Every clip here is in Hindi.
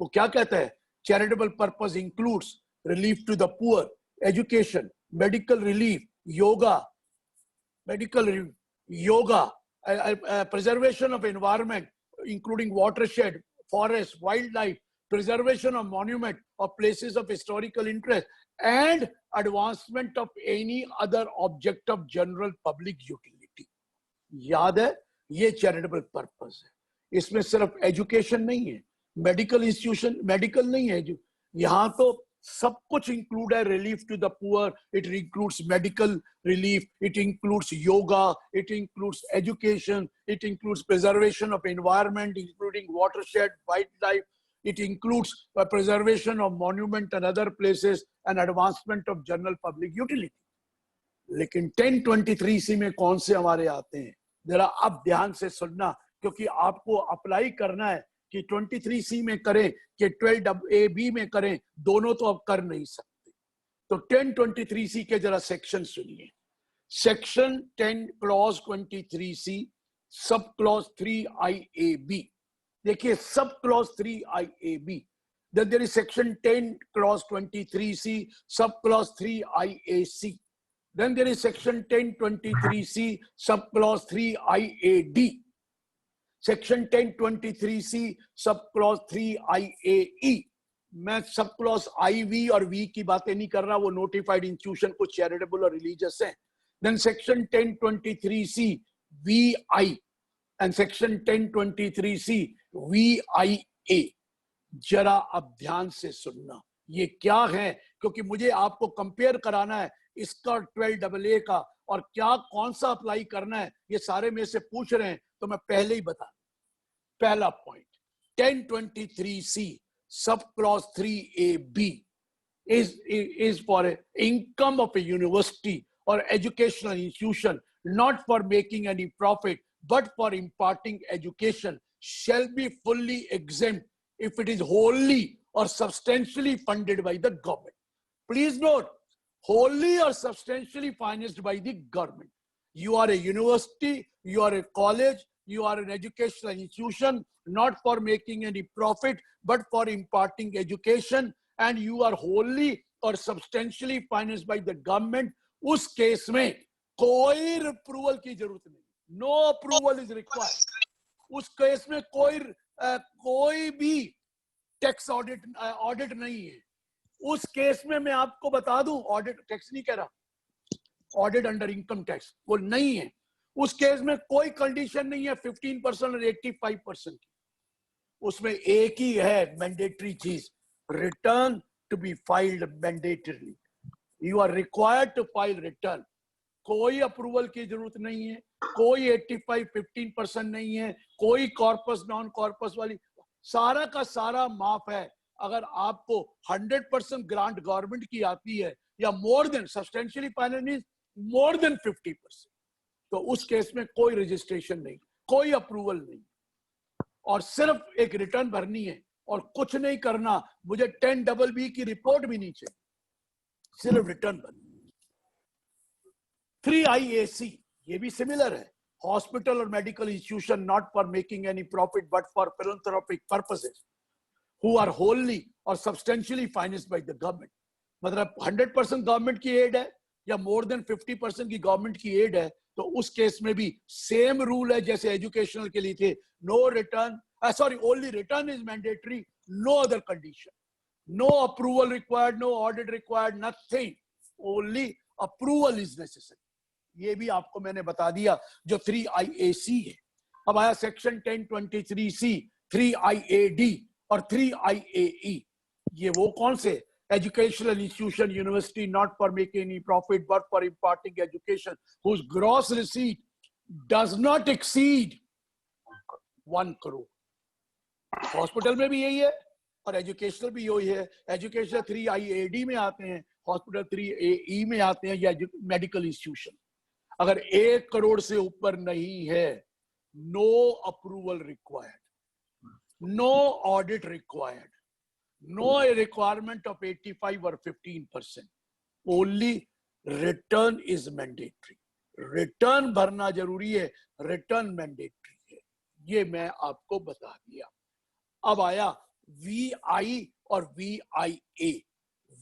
वो क्या कहता है? Charitable purpose includes relief to the poor, education, medical relief, yoga, preservation of environment, including watershed, forest, wildlife, preservation of monument or places of historical interest, and advancement of any other object of general public utility. याद है, ये चैरिटेबल पर्पस है. इसमें सिर्फ एजुकेशन नहीं है, मेडिकल इंस्टीट्यूशन, मेडिकल नहीं है, जो यहाँ तो सब कुछ इंक्लूड है. Relief to the poor, it includes medical relief, it includes yoga, it includes education, it includes preservation of environment including watershed, wildlife, it includes preservation of monument and other places and advancement of general public utility. लेकिन 1023C में कौन से हमारे आते हैं? जरा अब ध्यान से सुनना, क्योंकि आपको अप्लाई करना है कि 23C में करें कि 12AB में करें, दोनों तो अब कर नहीं सकते. तो 1023C के जरा सेक्शन सुनिए. Section 10 clause 23C sub clause 3IAB. देखिए, sub clause 3IAB. Then there is section 10 clause 23C sub clause 3IAC. Then there is section 1023C sub clause 3IAD. Section 1023C sub clause 3IAE. मैं सब क्लॉज IV और V की बातें नहीं कर रहा, वो नोटिफाइड इंस्टीट्यूशन को चैरिटेबल और रिलीजियस है. Then section 1023C VI and section 1023C VIA. जरा अब ध्यान से सुनना, ये क्या है, क्योंकि मुझे आपको कंपेयर कराना है इसका 12AA का और क्या कौन सा अप्लाई करना है. ये सारे में से पूछ रहे हैं तो मैं पहले ही बता. पहला point, 1023C sub clause 3AB is for income of a university or educational institution not for making any profit but for imparting education shall be fully exempt if it is wholly or substantially funded by the government. Please note, wholly or substantially financed by the government. You are a university, you are a college, you are an educational institution, not for making any profit, but for imparting education, and you are wholly or substantially financed by the government. उस केस में कोई अप्रूवल की जरूरत नहीं. No approval is required. उस केस में कोई भी टैक्स ऑडिट नहीं है. उस केस में मैं आपको बता दूं, ऑडिट टैक्स नहीं कह रहा, ऑडिट अंडर इनकम टैक्स वो नहीं है. उस केस में कोई कंडीशन नहीं है 15% और 85% की. उसमें एक ही है मैंडेटरी चीज, return to be filed mandatorily. You are required to file return. कोई अप्रूवल की जरूरत नहीं है, कोई 85-15% नहीं है, कोई कॉर्पस नॉन कॉर्पस वाली, सारा का सारा माफ है. अगर आपको 100% ग्रांट गवर्नमेंट की आती है या more than substantially finance more than 50%, तो उस केस में कोई रजिस्ट्रेशन नहीं, कोई अप्रूवल नहीं, और सिर्फ एक रिटर्न भरनी है और कुछ नहीं करना. मुझे 10BB की रिपोर्ट भी नहीं चाहिए, सिर्फ रिटर्न भरनी. 3IAC ये भी सिमिलर है. हॉस्पिटल और medical institution not for making any profit but for philanthropic purposes who are wholly or substantially financed by the government. मतलब 100% गवर्नमेंट की एड है या मोर देन 50% की गवर्नमेंट की एड है, तो उस केस में भी सेम रूल है जैसे एजुकेशनल के लिए थे. No return, sorry, only return is mandatory, no other condition, no approval required, no audit required, nothing, only approval is necessary. ये भी आपको मैंने बता दिया जो 3IAC है. अब आया सेक्शन 1023C 3IAD और 3IAE. ये वो कौन से? Educational institution university not for making any profit but for imparting education whose gross receipt does not exceed 1 crore. Hospital में भी यही है और एजुकेशनल भी यही है. एजुकेशनल 3IAD में आते हैं, हॉस्पिटल 3AE में आते हैं, या मेडिकल इंस्टीट्यूशन. अगर 1 crore से ऊपर नहीं है, no approval required, no audit required, no requirement of 85 or 15%, only return is mandatory. Return भरना जरूरी है, रिटर्न मैंडेटरी है. ये मैं आपको बता दिया. अब आया VI or VIA.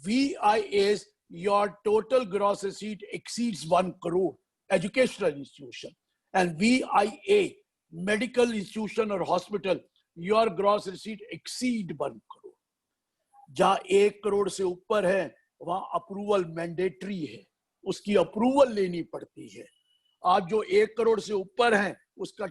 VI is your total gross receipt exceeds 1 crore, educational institution. And VIA, medical institution or hospital, your gross receipt exceed 1 crore. जहां 1 करोड़ से ऊपर है वहां अप्रूवल मैंडेटरी है, उसकी अप्रूवल लेनी पड़ती है. आज जो 1 करोड़ से ऊपर है उसका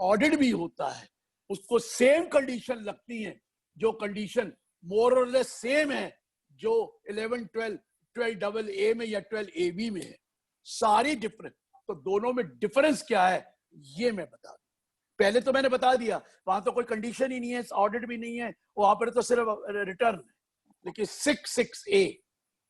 ऑडिट भी होता है, उसको सेम कंडीशन लगती है, जो कंडीशन मोर और लेस सेम है जो 11, 12, 12 AA में या 12 AB में है. सारी डिफरेंस. तो दोनों में डिफरेंस क्या है ये मैं बता दूं. पहले तो मैंने बता दिया, वहां तो कोई कंडीशन ही नहीं है, ऑडिट भी नहीं है, वहां पर तो सिर्फ रिटर्न है. लेकिन 6(6)A,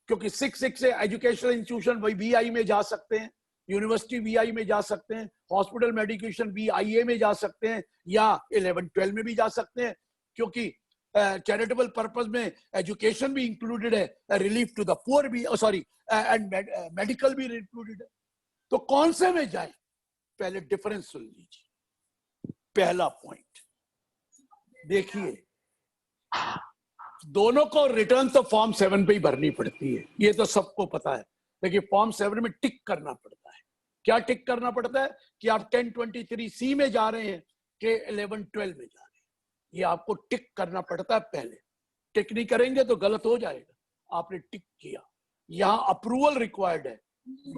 क्योंकि 6(6) एजुकेशनल इंस्टीट्यूशन वही VI में जा सकते हैं, यूनिवर्सिटी VI में जा सकते हैं, हॉस्पिटल मेडिकेशन VIA में जा सकते हैं, या 11, 12 में भी जा सकते हैं, क्योंकि चैरिटेबल पर्पस में एजुकेशन भी इंक्लूडेड है, रिलीफ टू द पुअर भी, सॉरी, एंड मेडिकल भी इंक्लूडेड है. तो कौन से में जाए, पहले डिफरेंस सुन लीजिए. पहला पॉइंट देखिए, दोनों को रिटर्न तो फॉर्म 7 पे ही भरनी पड़ती है, ये तो सबको पता है. लेकिन फॉर्म 7 में टिक करना पड़ता है. क्या टिक करना पड़ता है कि आप 1023C में जा रहे हैं कि 11, 12 में जा रहे हैं, ये आपको टिक करना पड़ता है. पहले टिक नहीं करेंगे तो गलत हो जाएगा. आपने टिक किया, यहाँ अप्रूवल रिक्वायर्ड है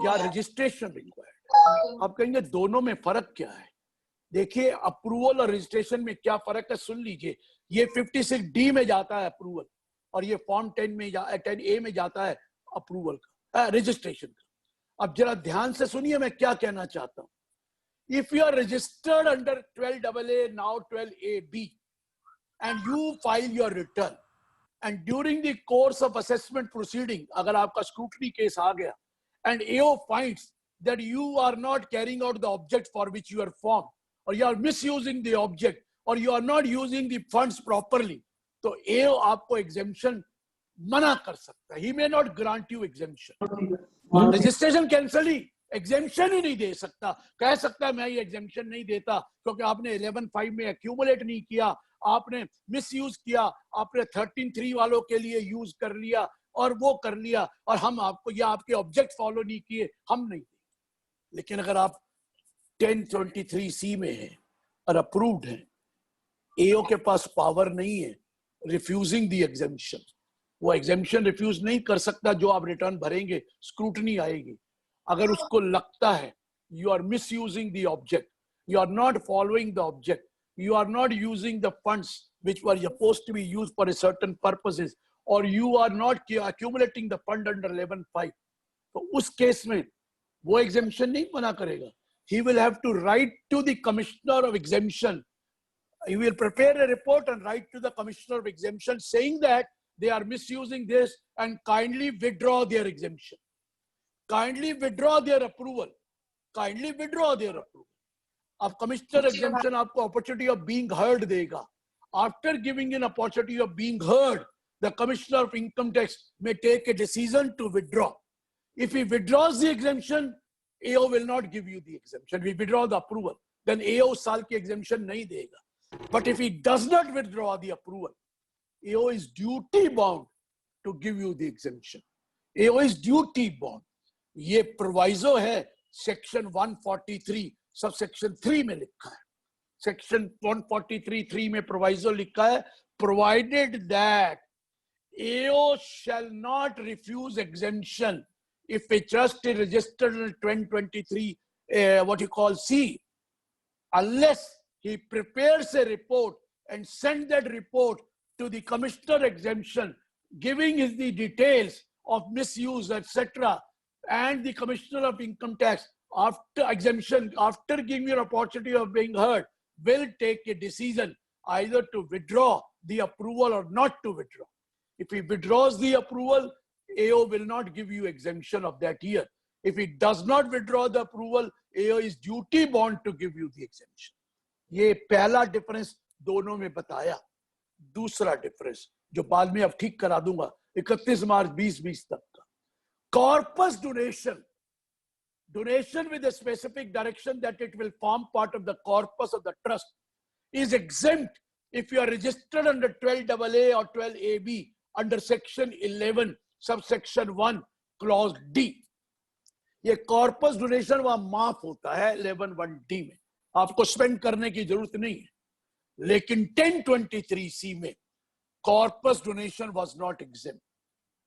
या रजिस्ट्रेशन रिक्वायर्ड है. आप कहेंगे दोनों में फर्क क्या है. देखिए, अप्रूवल और रजिस्ट्रेशन में क्या फर्क है सुन लीजिए. ये 56D में जाता है अप्रूवल, और ये फॉर्म 10A में जाता है अप्रूवल का, रजिस्ट्रेशन का. अब जरा ध्यान से सुनिए मैं क्या कहना चाहता हूं. If you are registered under 12AA, now 12AB, and you file your return, and during the course of assessment proceeding, अगर आपका scrutiny case आ गया and AO finds that you are not carrying out the object for which you are formed, or you are misusing the object, or you are not using the funds properly, तो AO आपको exemption मना कर सकता है. He may not grant you exemption. Registration cancel ही, एग्जेम्पशन ही नहीं दे सकता. कह सकता है मैं ये एग्जेम्पशन नहीं देता क्योंकि आपने 11(5) में एक्यूमुलेट नहीं किया, आपने मिस यूज किया, आपने 13(3) वालों के लिए यूज कर लिया और वो कर लिया, और हम आपको या आपके ऑब्जेक्ट फॉलो नहीं किए, हम नहीं. लेकिन अगर आप 1023C में हैं और अप्रूव्ड हैं, एओ के पास पावर नहीं है रिफ्यूजिंग द एग्जेम्पशन. वो एग्जेम्पशन रिफ्यूज नहीं कर सकता. जो आप रिटर्न भरेंगे स्क्रूटनी आएगी. अगर उसको लगता है you are misusing the object, you are not following the object, you are not using the funds which were supposed to be used for a certain purposes, or you are not accumulating the fund under 11(5), तो उस केस में वो exemption नहीं मना करेगा. He will have to write to the commissioner of exemption. He will prepare a report and write to the commissioner of exemption saying that they are misusing this and kindly withdraw their exemption, kindly withdraw their approval, kindly withdraw their approval. अब कमिश्नर एग्जेम्पशन आपको अपॉर्चुनिटी ऑफ बीइंग हर्ड देगा. After giving an opportunity of being heard, the commissioner of income tax may take a decision to withdraw. If he withdraws the exemption, AO will not give you the exemption. We withdraw the approval, then AO साल की exemption नहीं देगा. But if he does not withdraw the approval, AO is duty bound to give you the exemption. AO is duty bound. ये प्रोवाइजो है सेक्शन 143 सब सेक्शन 3 में लिखा है. सेक्शन 143(3) में प्रोवाइजो लिखा है, provided that AO shall not refuse exemption if a trust is registered in 2023 what you call C, unless he prepares a report and send that report to the commissioner exemption giving his the details of misuse etc, and the commissioner of income tax after exemption, after giving you an opportunity of being heard, will take a decision either to withdraw the approval or not to withdraw. If he withdraws the approval, AO will not give you exemption of that year. If he does not withdraw the approval, AO is duty bound to give you the exemption. ये पहला डिफरेंस दोनों में बताया. दूसरा डिफरेंस जो बाद में अब ठीक करा दूंगा 31 मार्च 2020 तक का, corpus donation, donation with a specific direction that it will form part of the corpus of the trust, is exempt if you are registered under 12AA or 12AB under section 11 subsection 1 clause D, ये कॉर्पस डोनेशन वहां माफ होता है 11(1)D में, आपको स्पेंड करने की जरूरत नहीं है। लेकिन 1023C में corpus donation was not exempt.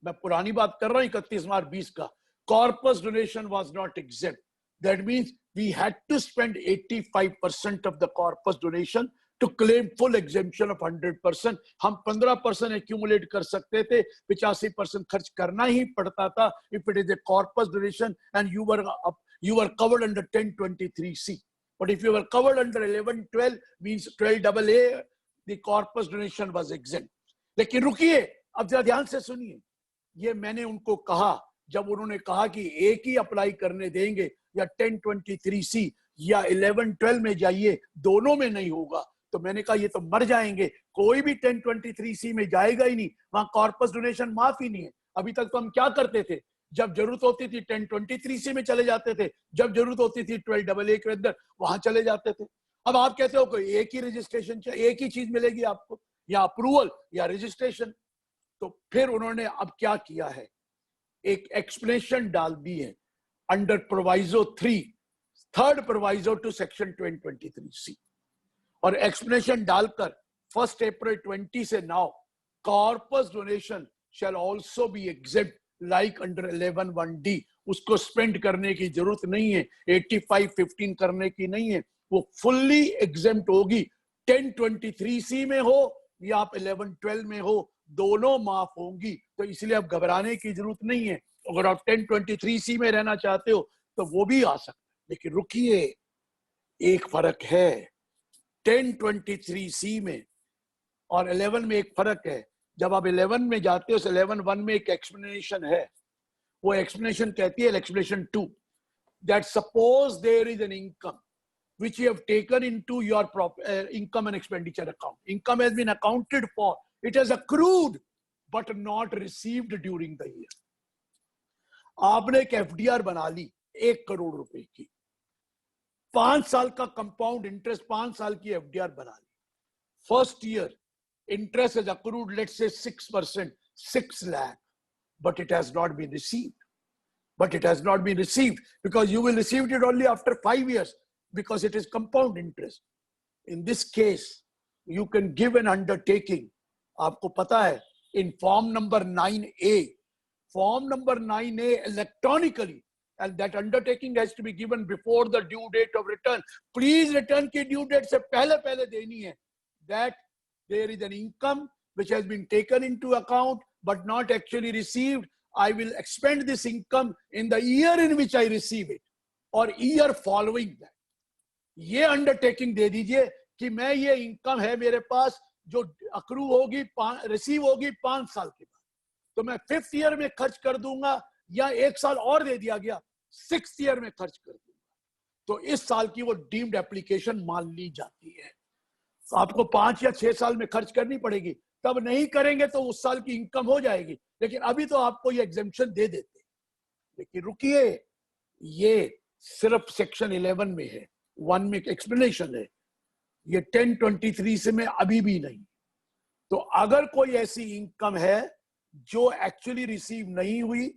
मैं पुरानी बात कर रहा हूं 31 मार्च 20 का। Corpus donation was not exempt. That means we had to spend 85% of the corpus donation to claim full exemption of 100%। हम 15% एक्यूमुलेट कर सकते थे, 85% खर्च करना ही पड़ता था if it is a corpus donation and you were covered under 1023C। But if you were covered under 1112 means 12AA, the corpus donation was exempt. लेकिन रुकिए, अब जरा ध्यान से सुनिए, ये मैंने उनको कहा जब उन्होंने कहा कि एक ही अप्लाई करने देंगे, या 1023C या 1112 में जाइए, दोनों में नहीं होगा। तो मैंने कहा ये तो मर जाएंगे, कोई भी 1023C में जाएगा ही नहीं, वहां कॉर्पस डोनेशन माफ ही नहीं है। अभी तक तो हम क्या करते थे, जब जरूरत होती थी 1023C में चले जाते थे, जब जरूरत होती थी 12AA के अंदर वहां चले जाते थे। अब आप कहते हो कोई एक ही रजिस्ट्रेशन चाहिए, एक ही चीज मिलेगी आपको, या अप्रूवल या रजिस्ट्रेशन। तो फिर उन्होंने अब क्या किया है, एक एक्सप्लेनेशन डाल दी है under proviso 3, third proviso to section 1023C, और एक्सप्लेनेशन डालकर 1 अप्रैल 20 से now corpus donation shall also be exempt like under 11(1)D। उसको स्पेंड करने की जरूरत नहीं है, 85-15 करने की नहीं है, वो फुल्ली एग्जेम्प्ट होगी। 1023C में हो या आप 1112 में हो, दोनों माफ होंगी। तो इसलिए अब घबराने की जरूरत नहीं है। अगर आप 1023C में रहना चाहते हो तो वो भी आ सकता है। लेकिन रुकिए, एक फर्क है 1023C में और 11 में, एक फर्क है। जब आप 11 में जाते हो, 11(1) में एक एक्सप्लेनेशन है, वो एक्सप्लेनेशन कहती है, explanation 2, that suppose there is an income which you have taken into your income and expenditure account. Income has been accounted for, it has accrued but not received during the year. आपने एक FDR बना ली 1 करोड़ रुपए की, 5 साल का कंपाउंड इंटरेस्ट, 5 साल की FDR बना ली। First year interest has accrued, let's say 6%, 6 lakh, but it has not been received. But it has not been received because you will receive it only after 5 years because it is compound interest. In this case, you can give an undertaking. आपको पता है, in form number 9A, electronically, and that undertaking has to be given before the due date of return. Please return की due date से पहले देनी है, that there is an income which has been taken into account but not actually received. I will expend this income in the year in which I receive it or year following that. ये undertaking दे दीजिए कि मैं ये income है मेरे पास जो accrue होगी, receive होगी 5 साल के बाद, तो मैं 5th year में खर्च कर दूंगा, या 1 साल और दे दिया गया 6th year में खर्च कर दूंगा। तो इस साल की वो डीम्ड एप्लीकेशन मान ली जाती है। तो आपको 5 या 6 साल में खर्च करनी पड़ेगी, तब नहीं करेंगे तो उस साल की इनकम हो जाएगी। लेकिन अभी तो आपको ये एग्जेम्पशन दे देते। लेकिन रुकिए, ये सिर्फ सेक्शन 11 में है, 1 में एक्सप्लेनेशन है, ये 1023 से में अभी भी नहीं। तो अगर कोई ऐसी इनकम है जो एक्चुअली रिसीव नहीं हुई,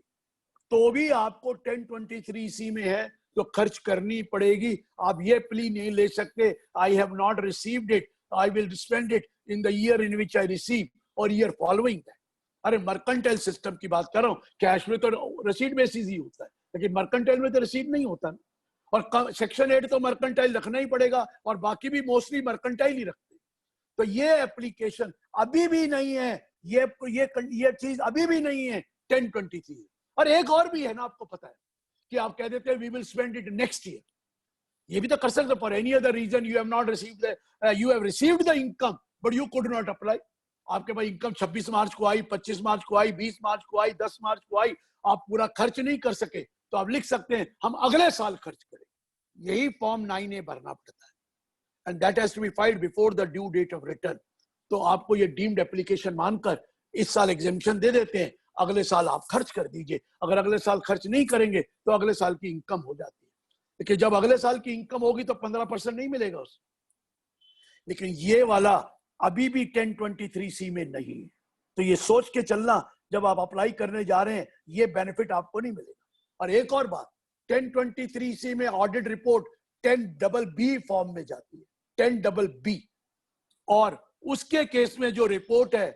तो भी आपको 1023C में है तो खर्च करनी पड़ेगी। आप ये प्ली नहीं ले सकते, I have not received it, I will spend it in the year in which I receive or year following that. अरे मर्केंटाइल सिस्टम की बात कर रहा हूँ, कैश में तो रसीद बेसिस ही होता है, लेकिन मर्केंटाइल में तो रसीद नहीं होता ना। और सेक्शन 8 तो मर्केंटाइल रखना ही पड़ेगा, और बाकी भी मोस्टली मर्केंटाइल ही रखते हैं। तो ये एप्लीकेशन अभी भी नहीं है, ये चीज अभी भी नहीं है 1023। और एक और भी है ना, आपको पता है कि आप कह देते हैं we will spend it next year, ये भी तो कर सकते। For any other reason you have not received you have received the income but you could not apply. आपके पास इनकम 26 मार्च को आई, 25 मार्च को आई, 20 मार्च को आई, 10 मार्च को आई, आप पूरा खर्च नहीं कर सके, तो आप लिख सकते हैं हम अगले साल खर्च करें। यही फॉर्म 9A भरना पड़ता है, and that has to be filed before the due date of return. तो आपको ये डीम्ड एप्लीकेशन मानकर इस साल एग्जेम्पशन दे देते हैं, अगले साल आप खर्च कर दीजिए। अगर अगले साल खर्च नहीं करेंगे तो अगले साल की इनकम हो जाती है, लेकिन जब अगले साल की इनकम होगी तो 15% नहीं मिलेगा उसमें। लेकिन ये वाला अभी भी 1023C में नहीं है। तो ये सोच के चलना, जब आप अप्लाई करने जा रहे हैं ये बेनिफिट आपको नहीं मिलेगा। और एक और बात, 1023C में ऑडिट रिपोर्ट 10BB फॉर्म में जाती है, 10BB, और उसके केस में जो रिपोर्ट है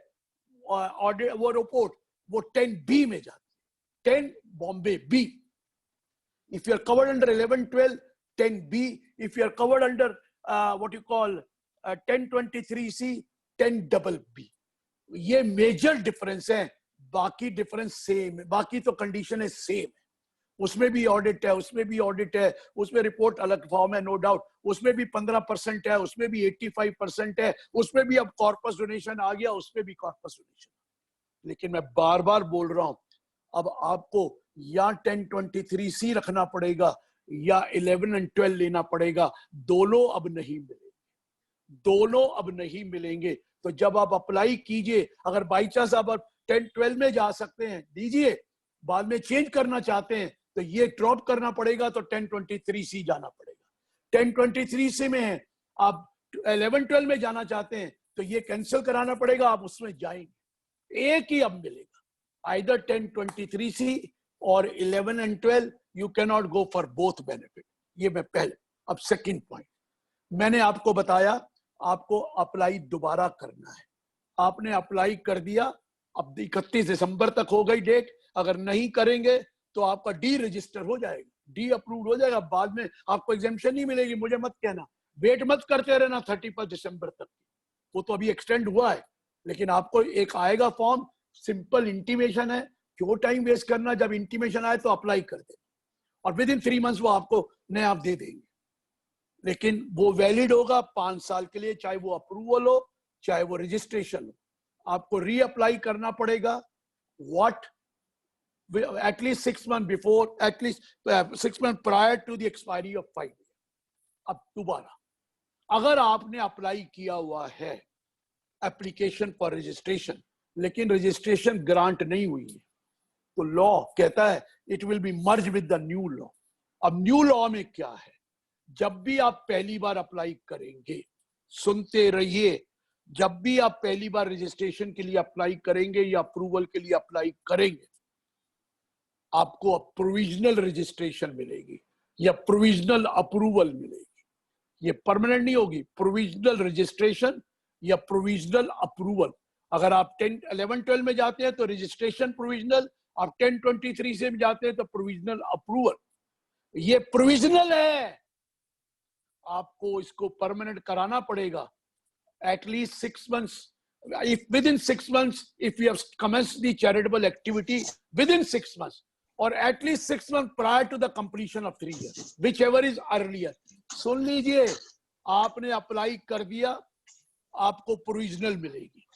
ऑडिट, वो रिपोर्ट वो 10B में जाती है, 10 Bombay B। If you are covered under 1112, 10B. If you are covered under what you call 1023C, 10BB. ये मेजर डिफरेंस है, बाकी डिफरेंस सेम है, बाकी तो कंडीशन है सेम है। उसमें भी ऑडिट है, उसमें भी ऑडिट है, उसमें रिपोर्ट अलग फॉर्म है, नो डाउट। उसमें भी 15% है, उसमें भी 85% है, उसमें भी अब कॉर्पस डोनेशन आ गया, उसमें भी कॉर्पस डोनेशन। लेकिन मैं बार बार बोल रहा हूं, अब आपको या 1023C रखना पड़ेगा या 11 और 12 लेना पड़ेगा। दोनों अब नहीं मिलेंगे, दोनों अब नहीं मिलेंगे। तो जब आप अप्लाई कीजिए, अगर बाई चांस आप 10-12 में जा सकते हैं दीजिए, बाद में चेंज करना चाहते हैं तो ये ड्रॉप करना पड़ेगा, तो 1023C जाना पड़ेगा। 1023C में है, आप 11-12 में जाना चाहते हैं तो ये कैंसिल कराना पड़ेगा, आप उसमें जाएंगे। एक ही अब मिलेगा, either 1023C और 11 and 12, you cannot go for both benefit। ये मैं पहले। अब सेकंड पॉइंट, मैंने आपको बताया आपको अप्लाई दोबारा करना है। आपने अप्लाई कर दिया, अब 31 दिसंबर तक हो गई डेट। अगर नहीं करेंगे तो आपका डी रजिस्टर हो जाएगा, डी अप्रूव हो जाएगा, बाद में आपको एग्जेम्पशन नहीं मिलेगी। मुझे मत कहना, वेट मत करते रहना 31 दिसंबर तक, वो तो अभी एक्सटेंड हुआ है। लेकिन आपको एक आएगा फॉर्म, सिंपल इंटीमेशन है, क्यों टाइम वेस्ट करना, जब इंटीमेशन आए तो अप्लाई कर दे और विद इन 3 मंथ्स वो आपको नया आप दे देंगे। लेकिन वो वैलिड होगा 5 साल के लिए, चाहे वो अप्रूवल हो चाहे वो रजिस्ट्रेशन हो। आपको रीअप्लाई करना पड़ेगा, what, at least 6 months before, at least 6 months prior to the expiry of 5 years। अब दोबारा अगर आपने अप्लाई किया हुआ है एप्लीकेशन फॉर रजिस्ट्रेशन, लेकिन रजिस्ट्रेशन ग्रांट नहीं हुई है, तो लॉ कहता है it will B merge with the new law. अब न्यू लॉ में क्या है, जब भी आप पहली बार अप्लाई करेंगे, सुनते रहिए, जब भी आप पहली बार रजिस्ट्रेशन के लिए अप्लाई करेंगे या अप्रूवल के लिए अप्लाई करेंगे, आपको प्रोविजनल रजिस्ट्रेशन मिलेगी या प्रोविजनल अप्रूवल मिलेगी। ये परमानेंट नहीं होगी, प्रोविजनल रजिस्ट्रेशन या प्रोविजनल अप्रूवल। अगर आप 11-12 में जाते हैं तो रजिस्ट्रेशन प्रोविजनल, आप 1023 से जाते हैं तो प्रोविजनल अप्रूवल। ये प्रोविजनल है, आपको इसको परमानेंट कराना पड़ेगा। At least 6 months, if within 6 months, if you have commenced the charitable activity within 6 months, or at least 6 months prior to the completion of 3 years, whichever is earlier। सुन लीजिए, आपने अप्लाई कर दिया, आपको प्रोविजनल मिलेगी।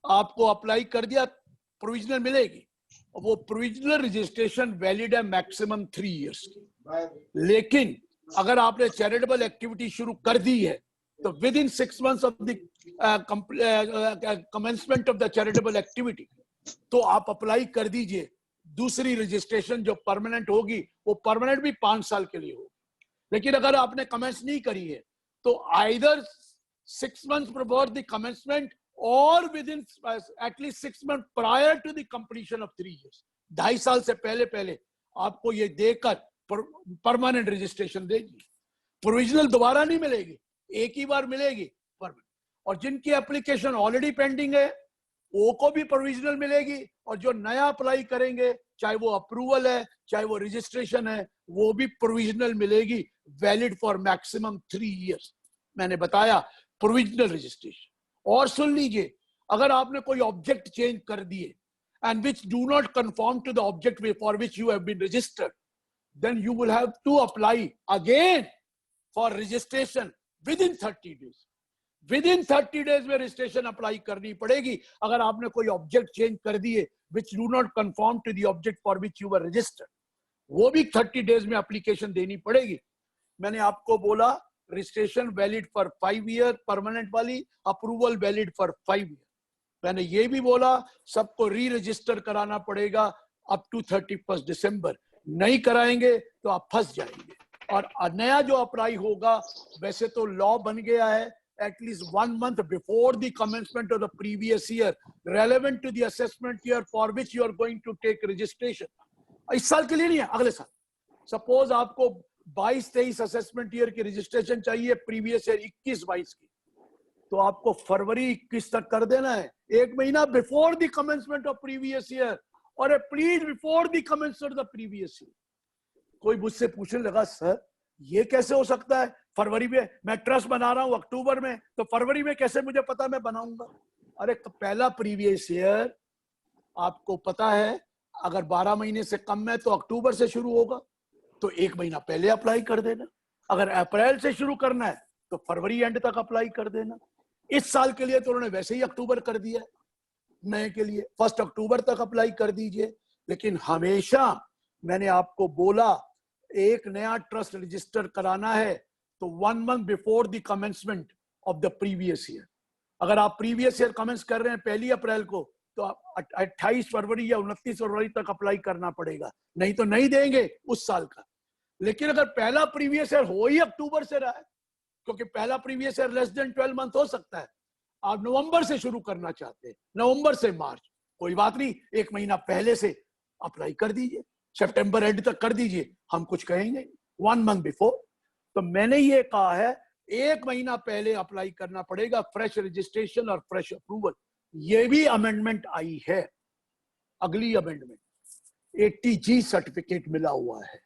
आपको अप्लाई कर दिया, प्रोविजनल मिलेगी। वो प्रोविजनल रजिस्ट्रेशन वैलिड है मैक्सिमम 3 years की। लेकिन अगर आपने चैरिटेबल एक्टिविटी शुरू कर दी है तो with in 6 months of the commencement of the charitable activity, तो आप अप्लाई कर दीजिए। दूसरी रजिस्ट्रेशन जो परमानेंट होगी, वो परमानेंट भी 5 साल के लिए होगी। लेकिन अगर आपने कमेंस नहीं करी है तो either 6 months before the commencement और within at least 6 months prior to the completion of 3 years, 2.5 साल से पहले आपको ये देकर परमानेंट रजिस्ट्रेशन देगी। प्रोविजनल दोबारा नहीं मिलेगी, एक ही बार मिलेगी परमानेंट। और जिनकी एप्लीकेशन ऑलरेडी पेंडिंग है वो को भी प्रोविजनल मिलेगी, और जो नया अप्लाई करेंगे, चाहे वो अप्रूवल है चाहे वो रजिस्ट्रेशन है, वो भी प्रोविजनल मिलेगी, वैलिड फॉर मैक्सिमम 3 years। मैंने बताया प्रोविजनल रजिस्ट्रेशन। और सुन लीजिए, अगर आपने कोई ऑब्जेक्ट चेंज कर दिए and which do not conform to the object for which you have been registered, then you will have to apply again for registration within 30 days। Within 30 days में रजिस्ट्रेशन अप्लाई करनी पड़ेगी। अगर आपने कोई ऑब्जेक्ट चेंज कर दिए which do not conform to the object for which you were registered, वो भी 30 days में एप्लीकेशन देनी पड़ेगी। मैंने आपको बोला registration valid for 5 years permanent वाली, अप्रूवल वैलिड फॉर 5 years। मैंने ये भी बोला सबको री रजिस्टर कराना पड़ेगा अप टू 31 दिसंबर। नहीं कराएंगे तो आप फंस जाएंगे। और नया जो अप्लाई होगा, वैसे तो लॉ बन गया है at least 1 month before the commencement of the previous year, relevant to the assessment year for which you are going to take registration. इस साल के लिए नहीं है, अगले साल. Suppose आपको 22-23 असेसमेंट ईयर की रजिस्ट्रेशन चाहिए, प्रीवियस ईयर 21-22 की, तो आपको फरवरी 21 तक कर देना है, 1 महीना before the commencement of previous year, और please before the commencement of the previous year. कोई मुझसे पूछने लगा, सर ये कैसे हो सकता है, फरवरी में मैं ट्रस्ट बना रहा हूं अक्टूबर में, तो फरवरी में कैसे मुझे पता मैं बनाऊंगा? अरे पहला प्रीवियस ईयर आपको पता है, अगर 12 महीने से कम है तो अक्टूबर से शुरू होगा, तो 1 महीना पहले अप्लाई कर देना. अगर अप्रैल से शुरू करना है तो फरवरी एंड तक अप्लाई कर देना. इस साल के लिए तो उन्होंने वैसे ही अक्टूबर कर दिया, नए के लिए 1 अक्टूबर तक अप्लाई कर दीजिए. लेकिन हमेशा मैंने आपको बोला, एक नया ट्रस्ट रजिस्टर कराना है तो 1 month before the commencement of the previous year. अगर आप प्रीवियस ईयर कमेंस कर रहे हैं 1 अप्रैल को, तो 28 फरवरी या 29 फरवरी तक अप्लाई करना पड़ेगा, नहीं तो नहीं देंगे उस साल का. लेकिन अगर पहला प्रीवियस ईयर हो ही अक्टूबर से रहा है, क्योंकि पहला previous year less than 12 month हो सकता है, आप नवंबर से शुरू करना चाहते हैं, नवंबर से मार्च, कोई बात नहीं, 1 महीना पहले से अप्लाई कर दीजिए, सितंबर एंड तक कर दीजिए, हम कुछ कहेंगे 1 मंथ बिफोर. तो मैंने ये कहा है 1 महीना पहले अप्लाई करना पड़ेगा, फ्रेश रजिस्ट्रेशन और फ्रेश अप्रूवल. ये भी अमेंडमेंट आई है, अगली अमेंडमेंट 80G सर्टिफिकेट मिला हुआ है,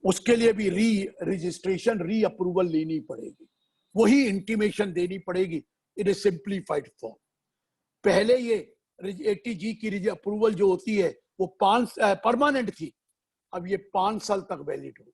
उसके लिए भी री रजिस्ट्रेशन री अप्रूवल लेनी पड़ेगी, वही इंटीमेशन देनी पड़ेगी इन ए सिंप्लीफाइड फॉर्म. पहले ये 80G की अप्रूवल जो होती है वो परमानेंट थी, अब ये 5 साल तक वैलिड होगी.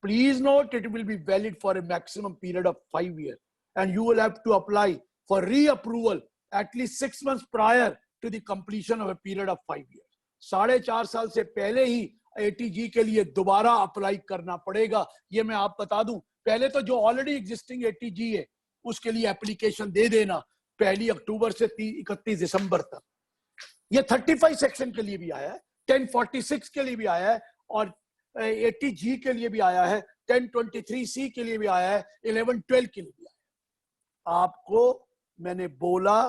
Please note, it will be valid for a maximum period of 5 years and you will have to apply for reapproval at 6 months prior to the completion of a period of 5 years. 4.5 साल से पहले ही 80G के लिए दोबारा अप्लाई करना पड़ेगा. ये मैं आप बता दूं, पहले तो जो ऑलरेडी एग्जिस्टिंग 80G है उसके लिए एप्लीकेशन दे देना 1 अक्टूबर से 31 दिसंबर तक. ये 35 सेक्शन के लिए भी आया है, 1046 के लिए भी आया है, और 80G के लिए भी आया है, 1023C के लिए भी आया है, 1112 के लिए भी आया है. आपको मैंने बोला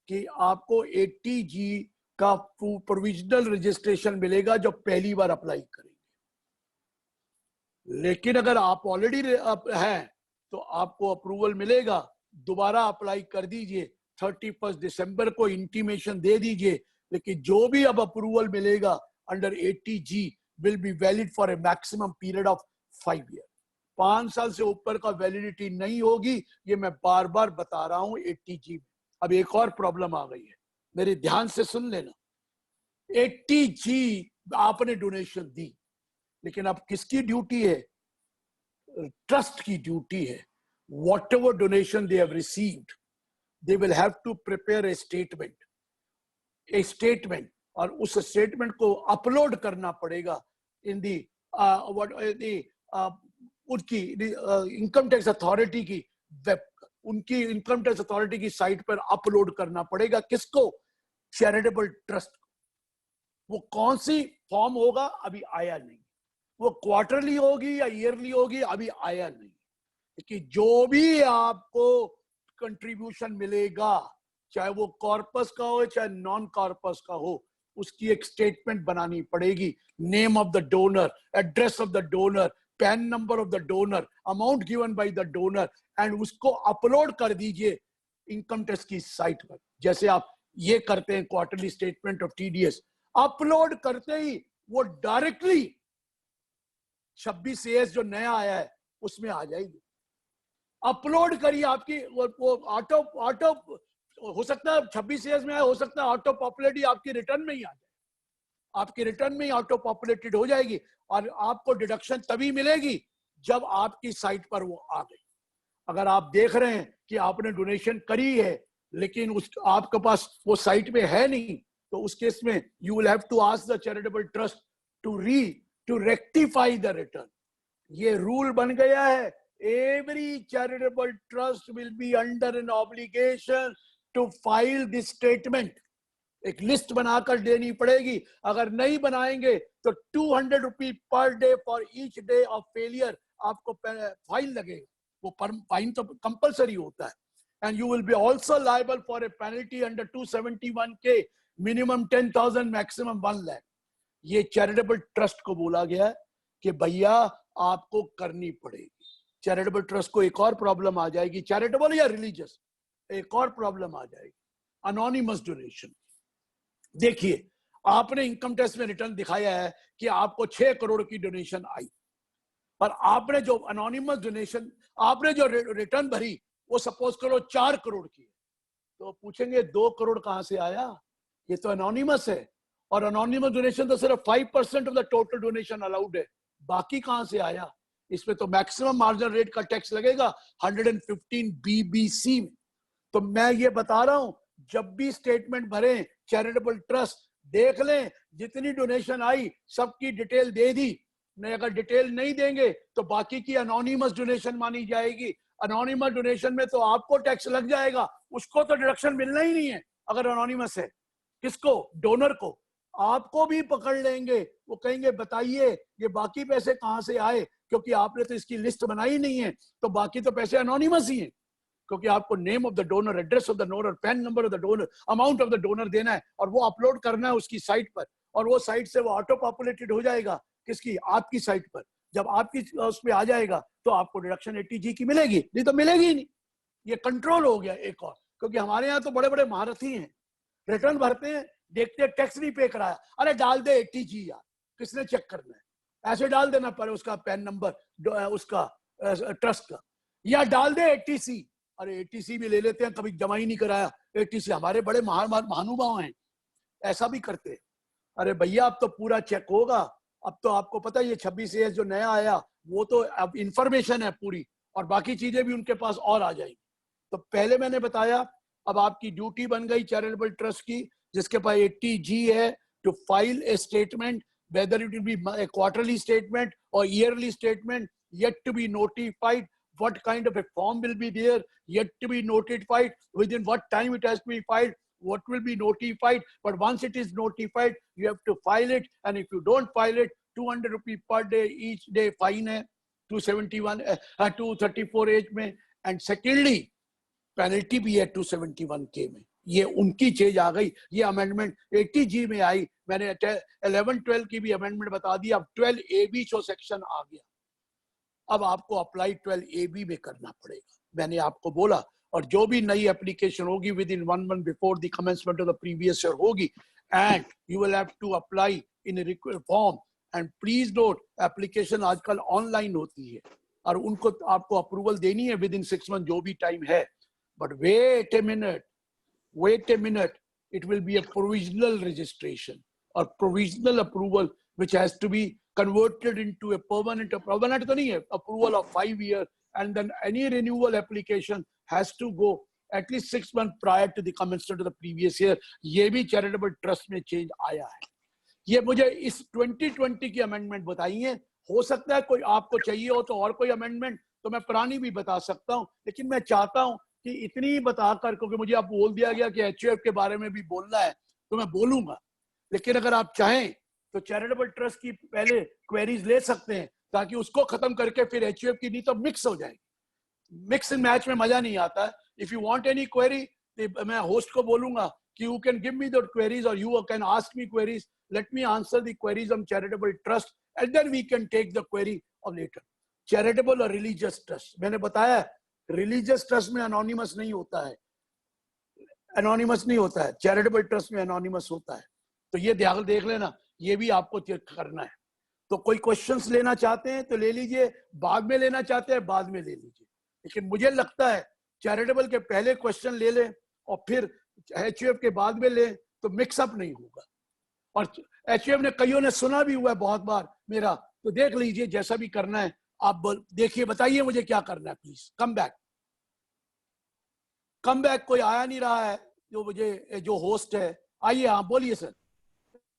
कि आपको 80G का प्रोविजनल रजिस्ट्रेशन मिलेगा जो पहली बार अप्लाई करेंगे. लेकिन अगर आप ऑलरेडी हैं तो आपको अप्रूवल मिलेगा, दोबारा अप्लाई कर दीजिए, 31 दिसंबर को इंटीमेशन दे दीजिए. लेकिन जो भी अब अप्रूवल मिलेगा under 80G will be valid for a maximum period of 5 years. 5 साल से ऊपर का वैलिडिटी नहीं होगी, ये मैं बार बार बता रहा हूं 80G. अब एक और प्रॉब्लम आ गई है, मेरे ध्यान से सुन लेना. 80G आपने डोनेशन दी, लेकिन अब किसकी ड्यूटी है? ट्रस्ट की ड्यूटी है. Whatever donation they have received, they will have to prepare a statement, और उस स्टेटमेंट को अपलोड करना पड़ेगा इन दी उनकी इनकम टैक्स अथॉरिटी की वेब, उनकी इनकम टैक्स अथॉरिटी की साइट पर अपलोड करना पड़ेगा. किसको? Charitable trust. वो कौन सी फॉर्म होगा अभी आया नहीं, वो क्वार्टरली होगी या ईयरली होगी अभी आया नहीं. कि जो भी आपको कंट्रीब्यूशन मिलेगा, चाहे वो कॉर्पस का हो चाहे नॉन कॉर्पस का हो, उसकी एक स्टेटमेंट बनानी पड़ेगी. Name of the donor, address of the donor, pan number of the donor, amount given by the donor, and उसको अपलोड कर दीजिए इनकम टैक्स की साइट पर. जैसे आप ये करते हैं quarterly statement of TDS, upload करते ही वो डायरेक्टली 26AS जो नया आया है उसमें आ जाएगी. अपलोड करिए, आपकी वो ऑटो हो सकता है 26AS में आए, हो सकता है ऑटो पॉपुलेटेड आपकी रिटर्न में ही आ जाए, आपकी रिटर्न में ही ऑटो पॉपुलेटेड हो जाएगी, और आपको डिडक्शन तभी मिलेगी जब आपकी साइट पर वो आ गई. अगर आप देख रहे हैं कि आपने डोनेशन करी है लेकिन उस आपके पास वो साइट में है नहीं, तो उस केस में you will have to ask the charitable trust to rectify the return. ये रूल बन गया है. Every charitable trust will be under an obligation to file this statement. एक लिस्ट बनाकर देनी पड़ेगी. अगर नहीं बनाएंगे तो 200 रुपये per day for each day of failure आपको फाइन लगेगा. वो फाइन तो कंपलसरी होता है. And you will be also liable for a penalty under 271K, minimum 10,000, maximum 1 lakh. ये चैरिटेबल ट्रस्ट को बोला गया है कि भैया आपको करनी पड़ेगी. चैरिटेबल ट्रस्ट को एक और प्रॉब्लम आ जाएगी, चैरिटेबल या रिलीजियस, एक और प्रॉब्लम आ जाएगी, अनोनिमस डोनेशन. देखिए, आपने इनकम टैक्स में रिटर्न दिखाया है कि आपको 6 करोड़ की डोनेशन आई, पर आपने जो अनोनिमस डोनेशन, आपने जो रिटर्न भरी वो सपोज करो 4 करोड़ की है, तो पूछेंगे 2 करोड़ कहां से आया, ये तो अनोनिमस है. और अनोनिमस डोनेशन तो सिर्फ 5% of the total donation allowed है, बाकी कहां से आया. इसमें तो मैक्सिमम मार्जिनल रेट का टैक्स लगेगा 115 बीबीसी में. तो मैं ये बता रहा हूं, जब भी स्टेटमेंट भरें चैरिटेबल ट्रस्ट, देख लें जितनी डोनेशन आई सबकी डिटेल दे दी. नहीं, अगर डिटेल नहीं देंगे तो बाकी की अनोनिमस डोनेशन मानी जाएगी. अनोनिमस डोनेशन में तो आपको टैक्स लग जाएगा, उसको तो डिडक्शन मिलना ही नहीं है अगर अनोनिमस है. किसको? डोनर को. आपको भी पकड़ लेंगे, वो कहेंगे बताइए ये बाकी पैसे कहां से आए, क्योंकि आपने तो इसकी लिस्ट बनाई नहीं है, तो बाकी तो पैसे अनोनिमस ही हैं. क्योंकि आपको name of the donor, address of the donor, pan number of the donor, amount of the donor देना है और वो अपलोड करना है उसकी साइट पर, और वो साइट से वो ऑटो पॉपुलेटेड हो जाएगा. किसकी? आपकी साइट पर. जब आपकी उस पर आ जाएगा तो आपको डिडक्शन 80G की मिलेगी, नहीं तो मिलेगी ही नहीं. ये कंट्रोल हो गया एक और, क्योंकि हमारे यहाँ तो बड़े बड़े महारथी हैं, रिटर्न भरते हैं, देखते हैं टैक्स नहीं पे कराया, अरे डाल दे 80G यार, किसने चेक करना है, ऐसे डाल देना पड़े उसका पैन नंबर उसका ट्रस्ट का, या डाल दे 80C. अरे 80C भी ले लेते हैं, कभी जमा ही नहीं कराया 80C. हमारे बड़े महानुभाव हैं, ऐसा भी करते हैं. अरे भैया अब तो पूरा चेक होगा. अब तो आपको पता है ये 26A जो नया आया वो तो अब इंफॉर्मेशन है पूरी, और बाकी चीजें भी उनके पास और आ जाएंगी. तो पहले मैंने बताया, अब आपकी ड्यूटी बन गई चैरिटेबल ट्रस्ट की, जिसके पास 80G है, to file a statement, whether it will be a quarterly statement or yearly statement, yet to be notified. What kind of a form will be there, yet to be notified, within what time it has to be filed, what will be notified. But once it is notified, you have to file it, and if you don't file it, 200 rupees per day, each day fine hai, 234 age में. And secondly, पेनल्टी भी है 271K में. ये उनकी चीज आ गई, ये अमेंडमेंट 80G में आई. मैंने 11-12 की भी अमेंडमेंट बता दी. अब 12AB जो सेक्शन आ गया, अब आपको अप्लाई 12AB में करना पड़ेगा. मैंने आपको बोला, और जो भी नई एप्लीकेशन होगी within 1 month before the commencement of the previous year होगी, and you will have to apply in form. And please note, application आजकल ऑनलाइन होती है और उनको आपको अप्रूवल देनी है विद इन 6 months, जो भी टाइम है. But wait a minute, it will be a provisional registration or provisional approval which has to be converted into a permanent तो नहीं है, approval of 5 years, and then any renewal application has to go at least 6 months prior to the commencement of the previous year. ये भी चैरिटेबल ट्रस्ट में चेंज आया है. ये मुझे इस 2020 की अमेंडमेंट बताई है. हो सकता है कोई आपको चाहिए हो तो और कोई अमेंडमेंट तो मैं पुरानी भी बता सकता हूँ, लेकिन मैं चाहता हूँ कि इतनी बताकर, क्योंकि मुझे अब बोल दिया गया कि HUF के बारे में भी बोलना है तो मैं बोलूंगा. लेकिन अगर आप चाहें तो चैरिटेबल ट्रस्ट की पहले क्वेरीज ले सकते हैं, ताकि उसको खत्म करके फिर HUF की, नहीं तो मिक्स हो जाएगी. मिक्स एंड मैच में मजा नहीं आता है. If you want any query, मैं होस्ट को बोलूंगा कि you can give me the queries और you can ask me queries. Let me answer the queries on charitable trust and then we can take the query of later. Charitable और रिलीजियस ट्रस्ट, मैंने बताया रिलीजियस ट्रस्ट में अनोनिमस नहीं होता है, चैरिटेबल ट्रस्ट में अनोनिमस होता है. तो ये देख लेना, ये भी आपको चेक करना है. तो कोई क्वेश्चंस लेना चाहते हैं तो ले लीजिए, बाद में लेना चाहते हैं बाद में ले लीजिए. लेकिन मुझे लगता है चैरिटेबल के पहले क्वेश्चन ले लें और फिर HUF के बाद में ले, तो मिक्सअप नहीं होगा. और HUF ने कईयों ने सुना भी हुआ है बहुत बार मेरा, तो देख लीजिए जैसा भी करना है आप देखिए, बताइए मुझे क्या करना है. Please come back. कोई आया नहीं रहा है जो मुझे, जो होस्ट है. आइए, हाँ बोलिए सर.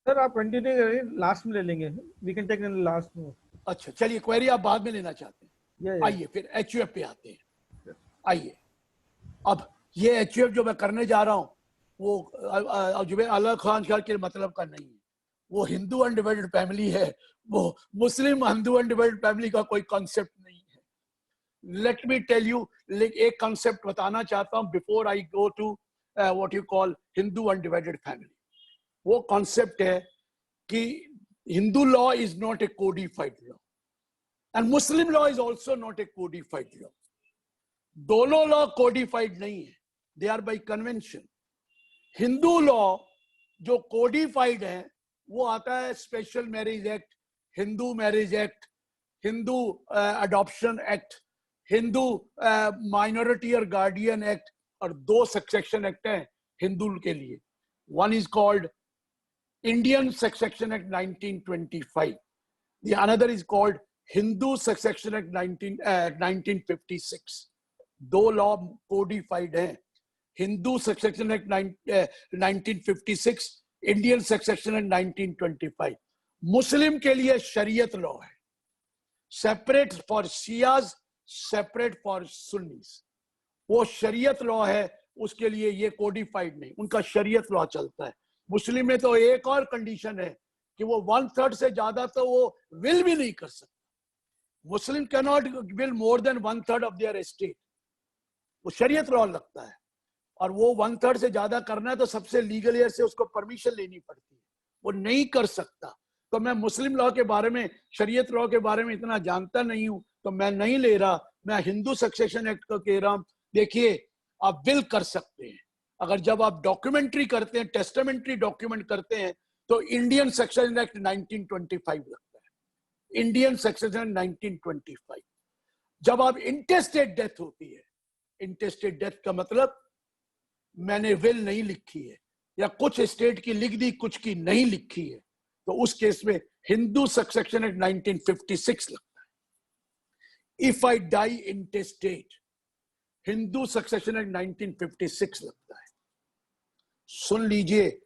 सर आप कंटिन्यू करिए, लास्ट में ले लेंगे, we can take in last में. अच्छा चलिए, क्वेरी आप बाद में लेना चाहते हैं. आइए फिर HUF पे आते हैं. आइए, अब ये HUF जो मैं करने जा रहा हूँ वो जुबैर अल्लाह खान के मतलब का नहीं है. वो हिंदू अनडिवाइडेड फैमिली है, वो मुस्लिम हिंदू अनडिवाइडेड फैमिली का कोई कॉन्सेप्ट नहीं है. लेट मी टेल यू, एक कंसेप्ट बताना चाहता हूं before I go to what you call Hindu undivided family. वो कॉन्सेप्ट है कि Hindu law is not a codified law and Muslim law is also not a codified law. दोनों लॉ कोडिफाइड नहीं है, they are by convention. Hindu law जो कोडिफाइड है वो आता है Special Marriage Act, Hindu Marriage Act, Hindu Adoption Act, Hindu minority और गार्डियन एक्ट, और 2 सक्सेशन एक्ट हैं हिंदू के लिए। One is called Indian succession act 1925, the another is called Hindu Succession Act 1956। 2 law codified हैं, Hindu succession act 1956, Indian succession act 1925। मुस्लिम के लिए शरीयत लॉ है, separate for Shias, separate for Sunnis. वो शरीयत लॉ है, उसके लिए ये कोडिफाइड नहीं, उनका शरीयत लॉ चलता है। मुस्लिम में तो एक और कंडीशन है कि वो 1/3 से ज्यादा तो वो विल भी नहीं कर सकता। Muslim can not will more than 1/3 of their estate, वो शरीयत लॉ लगता है। और वो 1/3 से ज्यादा करना है तो सबसे लीगल एयर से उसको परमिशन लेनी पड़ती है, वो नहीं कर सकता। तो मैं मुस्लिम लॉ के बारे में, शरीयत लॉ के बारे में इतना जानता नहीं हूं, तो मैं नहीं ले रहा। मैं हिंदू सक्सेशन एक्ट को कह रहा हूं। देखिए, आप विल कर सकते हैं, अगर जब आप डॉक्यूमेंट्री करते हैं, टेस्टामेंट्री डॉक्यूमेंट करते हैं, तो इंडियन सक्सेशन एक्ट 1925 लगता है, इंडियन सक्सेशन 1925। जब आप इंटेस्टेट डेथ होती है, इंटेस्टेट डेथ का मतलब मैंने विल नहीं लिखी है, या कुछ स्टेट की लिख दी, कुछ की नहीं लिखी है, तो उस केस में हिंदू सक्सेशन एक्ट 1956 लगता है। If I die intestate, Hindu succession act 1956 लगता है। सुन लीजिए,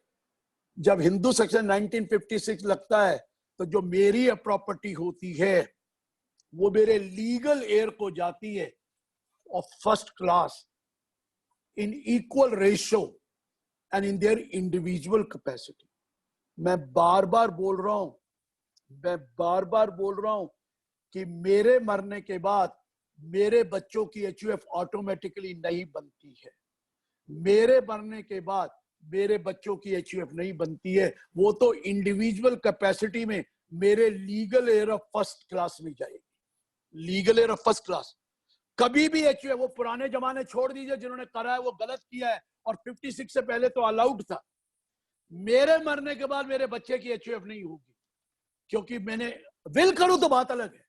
जब हिंदू सेक्शन 1956 लगता है तो जो मेरी प्रॉपर्टी होती है वो मेरे लीगल एयर को जाती है of first class in equal ratio and in their individual capacity. मैं बार बार बोल रहा हूं कि मेरे मरने के बाद मेरे बच्चों की एचयूएफ ऑटोमेटिकली नहीं बनती है। मेरे मरने के बाद मेरे बच्चों की एचयूएफ नहीं बनती है, वो तो इंडिविजुअल कैपेसिटी में मेरे legal air of first class में जाएगी। Legal air of first class कभी भी एचयूएफ, वो पुराने जमाने छोड़ दीजिए, जिन्होंने करा है वो गलत किया है, और 56 से पहले तो अलाउड था। मेरे मरने के बाद मेरे बच्चे की एचयूएफ नहीं होगी, क्योंकि मैंने विल करूं तो बात अलग है।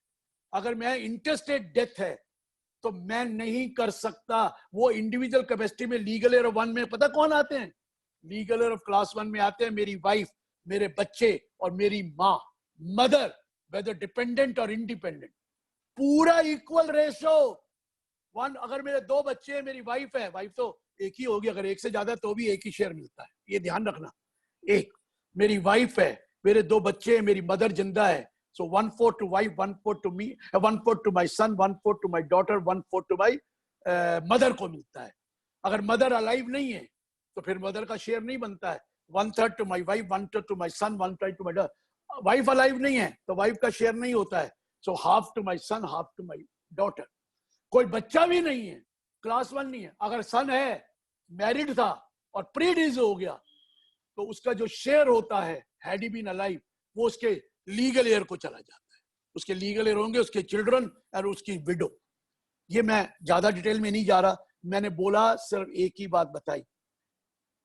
अगर मैं इंटेस्टेट डेथ है तो मैं नहीं कर सकता। वो इंडिविजुअल कैपेसिटी में लीगल एयर ऑफ 1 में पता कौन आते हैं? लीगल एयर ऑफ क्लास 1 में आते हैं मेरी वाइफ, मेरे बच्चे और मेरी माँ, मदर, वेदर डिपेंडेंट और इंडिपेंडेंट, पूरा इक्वल रेशो 1। अगर मेरे 2 बच्चे हैं, मेरी वाइफ है, वाइफ तो एक ही होगी, अगर एक से ज्यादा तो भी एक ही शेयर मिलता है, ये ध्यान रखना। एक मेरी वाइफ है, मेरे 2 बच्चे हैं, मेरी मदर जिंदा है, so 1/4 to wife, 1/4 to me, 1/4 to my son, 1/4 to my daughter, 1/4 to my mother को मिलता है। अगर मदर अलाइव नहीं है तो फिर मदर का शेयर नहीं बनता है। 1/3 to my wife, 1/3 to my son, 1/3 to my daughter। Wife alive नहीं है तो वाइफ का शेयर नहीं होता है, so half to my son, half to my daughter। कोई बच्चा भी नहीं है, क्लास 1 नहीं है, अगर सन है, मैरिड था और प्रीडिज हो गया, तो उसका जो शेयर होता है, हैड ही बीन अलाइव, वो उसके लीगल एयर को चला जाता है। उसके लीगल एयर होंगे उसके चिल्ड्रन और उसकी विडो। ये मैं ज्यादा डिटेल में नहीं जा रहा, मैंने बोला सिर्फ एक ही बात बताई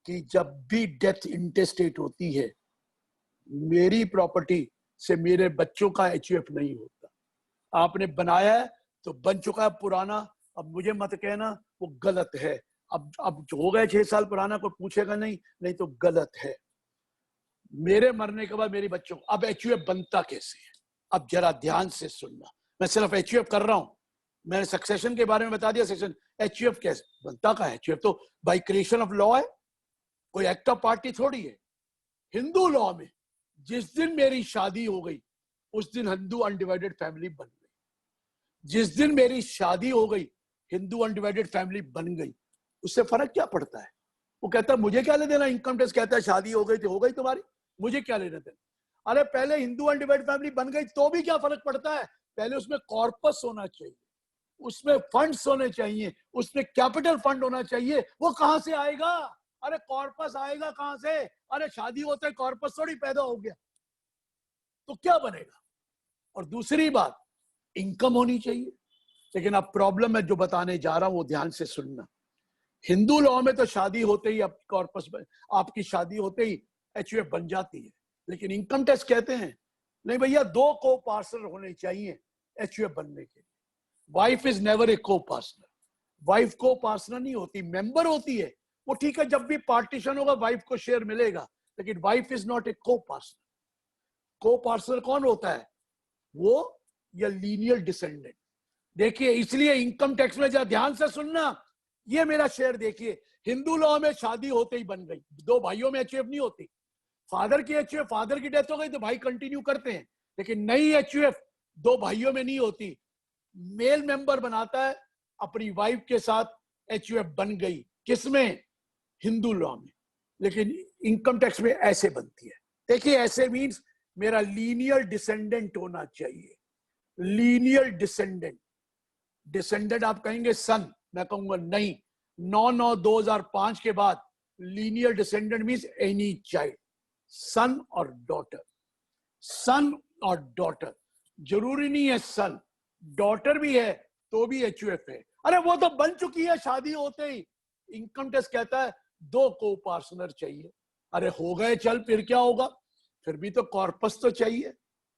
कि जब भी डेथ इंटेस्टेट होती है, मेरी प्रॉपर्टी से मेरे बच्चों का एचयूएफ नहीं होता। आपने बनाया है तो बन चुका है पुराना, अब मुझे मत कहना वो गलत है। अब जो हो गया 6 साल पुराना, कोई पूछेगा नहीं तो गलत है। मेरे मरने के बाद मेरे बच्चों, अब एचयूएफ बनता कैसे है? अब जरा ध्यान से सुनना, मैं सिर्फ एचयूएफ कर रहा हूं, मैंने सक्सेशन के बारे में बता दिया। सेक्शन एचयूएफ कैसे बनता का है? एचयूएफ तो बाय क्रिएशन ऑफ लॉ है, कोई एक्ट ऑफ पार्टी थोड़ी है। हिंदू लॉ में जिस दिन मेरी शादी हो गई उस दिन हिंदू अनडिवाइडेड फैमिली बन गई। जिस दिन मेरी शादी हो गई हिंदू अनडिवाइडेड फैमिली बन गई। उससे फर्क क्या पड़ता है? वो कहता है मुझे क्या ले देना, इनकम टैक्स कहता है शादी हो गई तो हो गई तुम्हारी, मुझे क्या लेना देना। अरे पहले हिंदू अनडिवाइडेड फैमिली बन गई तो भी क्या फर्क पड़ता है? पहले उसमें कॉर्पस होना चाहिए, उसमें फंड्स होने चाहिए, उसमें कैपिटल फंड होना चाहिए। वो कहां से आएगा? अरे कॉर्पस आएगा कहां से? अरे शादी होते कॉर्पस थोड़ी पैदा हो गया, तो क्या बनेगा? और दूसरी बात, इनकम होनी चाहिए। लेकिन अब प्रॉब्लम है जो बताने जा रहा हूं वो ध्यान से सुनना। हिंदू लॉ में तो शादी होते ही अब कॉर्पस में, आपकी शादी होते ही एचयूएफ बन जाती है। लेकिन इनकम टैक्स कहते हैं नहीं भैया, 2 को पार्टनर होने चाहिए एचयूएफ बनने के लिए। वाइफ इज नेवर ए को पार्टनर। वाइफ को पार्टनर नहीं होती, मेंबर होती है। वो ठीक है, जब भी पार्टीशन होगा वाइफ को शेयर मिलेगा, लेकिन वाइफ इज नॉट ए को पार्टनर। को पार्टनर कौन होता है? वो या लीनियल डिसेंडेंट। देखिए, इसलिए इनकम टैक्स में जरा ध्यान से सुनना, ये मेरा शेयर देखिए। हिंदू लॉ में शादी होते ही बन गई, 2 भाइयों में एचयूएफ नहीं होती। फादर की एचयूएफ, फादर की डेथ हो गई तो भाई कंटिन्यू करते हैं, लेकिन नई एचयूएफ 2 भाइयों में नहीं होती। मेल मेंबर बनाता है अपनी वाइफ के साथ, एचयूएफ बन गई। किसमें? हिंदू लॉ में। लेकिन इनकम टैक्स में ऐसे बनती है। देखिए, ऐसे मींस मेरा लीनियर डिसेंडेंट होना चाहिए। Linear descendant. डिसेंडेंट आप कहेंगे सन, मैं कहूंगा नहीं। 9/9/2005 के बाद lineal descendant means any child, son और डॉटर। सन और डॉटर, जरूरी नहीं है सन, डॉटर भी है तो भी एचयूएफ है। अरे वो तो बन चुकी है शादी होते ही। इनकम टैक्स कहता है 2 को पार्टनर चाहिए। अरे हो गए, चल फिर क्या होगा? फिर भी तो कॉर्पस तो चाहिए।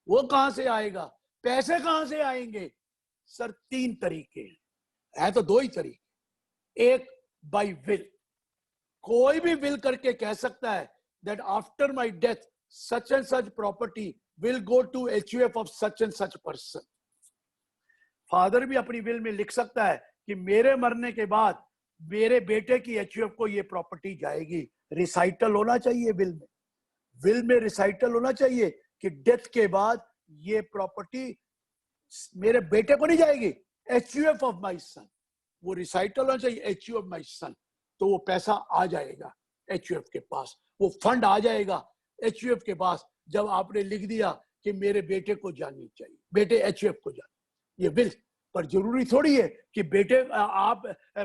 वो कहां से आएगा? पैसे कहां से आएंगे? सर 3 तरीके है तो 2 ही तरीके। एक, बाय विल। कोई भी विल करके कह सकता है that after my death such and such property will go to HUF of such and such person. Father भी अपनी विल में लिख सकता है कि मेरे मरने के बाद मेरे बेटे की एचयूएफ को ये प्रॉपर्टी जाएगी। रिसाइटल होना चाहिए विल में। विल में रिसाइटल होना चाहिए कि डेथ के बाद ये प्रॉपर्टी मेरे बेटे को नहीं जाएगी, एचयूएफ ऑफ माय सन। वो रिसाइटल होना चाहिए, एचयूएफ ऑफ माय सन। तो वो पैसा आ जाएगा एचयूएफ के पास, वो फंड आ जाएगा एचयूएफ के पास जब आपने लिख दिया कि मेरे बेटे को जानी चाहिए, बेटे एचयूएफ को जानी। ये विल। पर जरूरी थोड़ी है कि बेटे, आप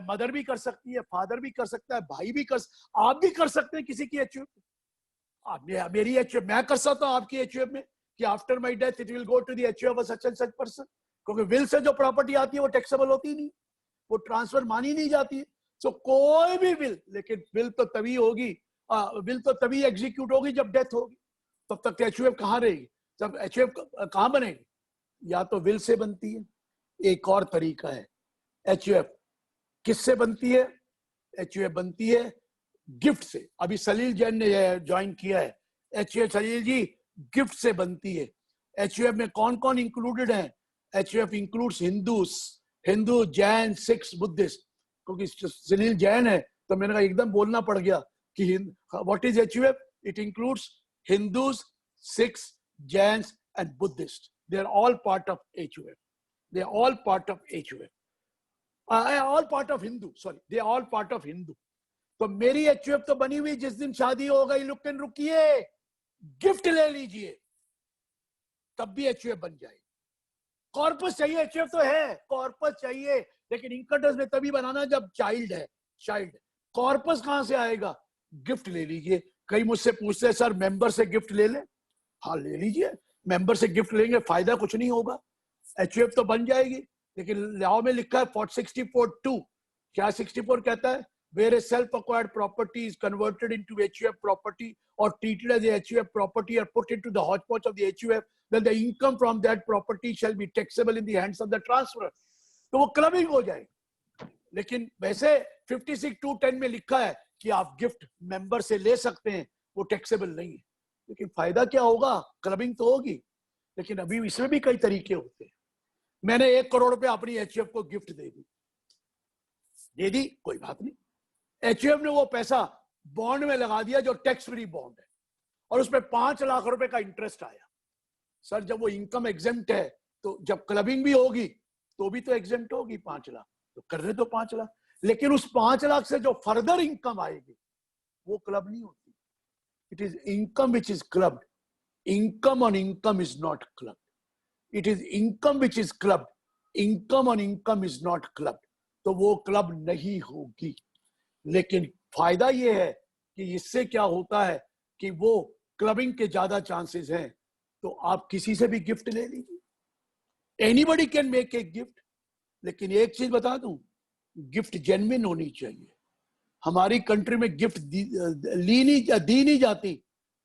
मदर भी कर सकती है, फादर भी कर सकता है, भाई भी कर, आप भी कर सकते हैं किसी की एचयूएफ। मेरी एचयूएफ मैं कर सकता हूं आपकी एचयूएफ में कि after my death it will go to the HUF of such and such person. क्योंकि विल से जो प्रॉपर्टी आती है वो टैक्सेबल होती नहीं, वो ट्रांसफर मानी नहीं जाती है। सो कोई भी विल, लेकिन विल तो तभी होगी, विल तो तभी एग्जीक्यूट होगी जब डेथ होगी। तब तक एचयूएफ कहां रहेगी? जब एचयूएफ कहां बनेगी? या तो विल से बनती है, एक और तरीका है एचयूएफ किससे बनती है? एचयूएफ बनती है गिफ्ट से। अभी सलील जैन ने ज्वाइन किया है एचयूएफ। सलील जी, गिफ्ट से बनती है। एचयूएफ में कौन कौन इंक्लूडेड है? HUF includes Hindu, Jain, Sikhs, Buddhist. क्योंकि सलील जैन है तो मैंने कहा एकदम बोलना पड़ गया कि what is HUF? It includes Hindus, Sikhs, Jains and Buddhist. They are all part of HUF. They are all part of HUF. All part of Hindu. Sorry, they are all part of Hindu. तो मेरी HUF तो बनी हुई जिस दिन शादी हो गई, रुकिए, गिफ्ट ले लीजिए, तब भी HUF बन जाएगी। कॉर्पस चाहिए, HUF तो है, कॉर्पस चाहिए, लेकिन इनकम टैक्स में तभी बनाना जब चाइल्ड है। कॉर्पस कहां से आएगा? गिफ्ट ले लीजिए। कई मुझसे पूछते हैं सर मेंबर से गिफ्ट ले लें। हाँ ले लीजिए, मेंबर से गिफ्ट लेंगे, फायदा कुछ नहीं होगा, एचयूएफ तो बन जाएगी। लेकिन लॉ में लिखा है 64(2). क्या 64 कहता है? Where a self-acquired property is converted into HUF property or treated as a HUF property or put into the hodgepodge of the HUF, then the income from that property shall be taxable in the hands of the transferor. तो वो क्लबिंग हो जाएगी। लेकिन वैसे 56(2)(10) में लिखा है कि आप गिफ्ट मेंबर से ले सकते हैं, वो टैक्सेबल नहीं है। लेकिन फायदा क्या होगा? क्लबिंग तो होगी। लेकिन अभी इसमें भी कई तरीके होते हैं। मैंने 1 करोड़ रुपए अपनी एचयूएफ को गिफ्ट दे दी, कोई बात नहीं। एचयूएफ ने वो पैसा बॉन्ड में लगा दिया जो टैक्स फ्री बॉन्ड है, और उसमें 5 लाख रुपए का इंटरेस्ट आया। सर जब वो इनकम एग्जेम्प्ट है तो जब क्लबिंग भी होगी तो भी तो एग्जेम्प्ट होगी 5 लाख, तो कर रहे तो 5 लाख। लेकिन उस 5 लाख से जो फर्दर इनकम आएगी वो क्लब नहीं होती। It is income which is clubbed. Income on income is not clubbed. It is income which is clubbed income on income is not club, तो वो क्लब नहीं होगी। लेकिन फायदा ये है कि इससे क्या होता है कि वो क्लबिंग के ज्यादा चांसेस हैं। तो आप किसी से भी गिफ्ट ले लीजिए, anybody can make a gift. लेकिन एक चीज बता दूं, गिफ्ट जेन्युइन होनी चाहिए। हमारी कंट्री में गिफ्ट दी नहीं जाती,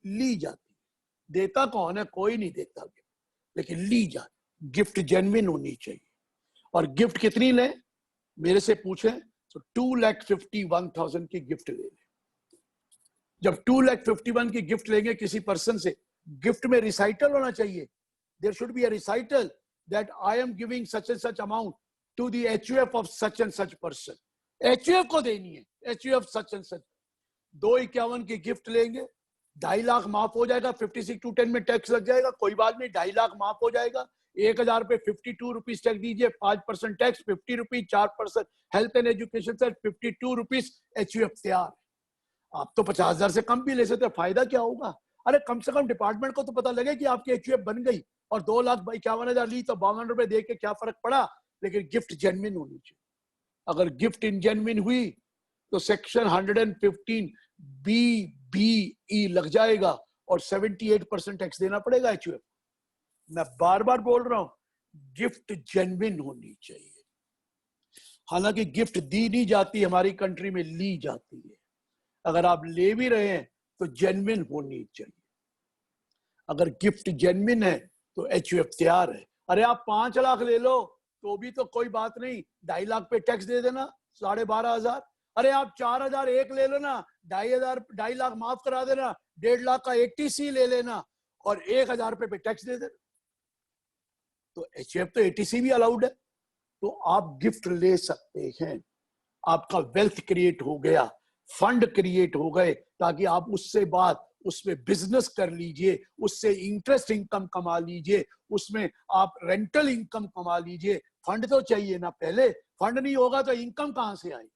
ली जाती। देता कौन है? कोई नहीं देता गिफ्ट, लेकिन ली जाती। गिफ्ट जेन्युइन होनी चाहिए। और गिफ्ट कितनी लें? मेरे से पूछें तो 2,51,000 की गिफ्ट ले लें। जब 2,51,000 की गिफ्ट लेंगे किसी पर्सन से, गिफ्ट में रिसाइटल होना चाहिए। There should be a recital that I am giving such and such amount to the HUF of such and such person. HUF को देनी है, एचयूएफ सच एंड सच। 251 की गिफ्ट लेंगे, 2.5 लाख माफ हो जाएगा। 56(2)(10) में टैक्स लग जाएगा, कोई बात नहीं, 2.5 लाख माफ हो जाएगा। 1,000 पे 52 रुपीज टैक्स दीजिए, 5% tax, 50 rupees, 4% health and education से 52 रुपीज। एचयूएफ तैयार। आप तो 50,000 से कम भी ले सकते, फायदा क्या होगा? अरे कम से कम डिपार्टमेंट को तो पता लगे कि आपकी एचयूएफ बन गई। और 2,51,000 ली तो 52 रुपए दे के क्या फर्क पड़ा? लेकिन गिफ्ट जेन्युइन होनी चाहिए। अगर गिफ्ट इनजेन्युइन हुई तो सेक्शन 115 BBE लग जाएगा और 78% टैक्स देना पड़ेगा एचयूएफ। मैं बार बार बोल रहा हूं, गिफ्ट जेन्युइन होनी चाहिए। हालांकि गिफ्ट दी नहीं जाती हमारी कंट्री में, ली जाती है। अगर आप ले भी रहे हैं तो जेन्युइन होनी चाहिए। अगर गिफ्ट जेन्युइन है तो एचयूएफ तैयार है। अरे आप 5 लाख ले लो तो भी तो कोई बात नहीं, 2.5 लाख पे टैक्स दे देना, 12,500। अरे आप 4,000 एक ले लो ना, 2.5 लाख माफ करा देना, 1.5 लाख का एटीसी ले लेना और 1,000 रुपए पे टैक्स दे देना। तो एचयूएफ तो एटीसी भी अलाउड है। तो आप गिफ्ट ले सकते हैं। आपका वेल्थ क्रिएट हो गया, फंड क्रिएट हो गए, ताकि आप उससे बाद उसमें बिजनेस कर लीजिए, उससे इंटरेस्ट इनकम कमा लीजिए, उसमें आप रेंटल इनकम कमा लीजिए। फंड तो चाहिए ना पहले, फंड नहीं होगा तो इनकम कहां से आएगी?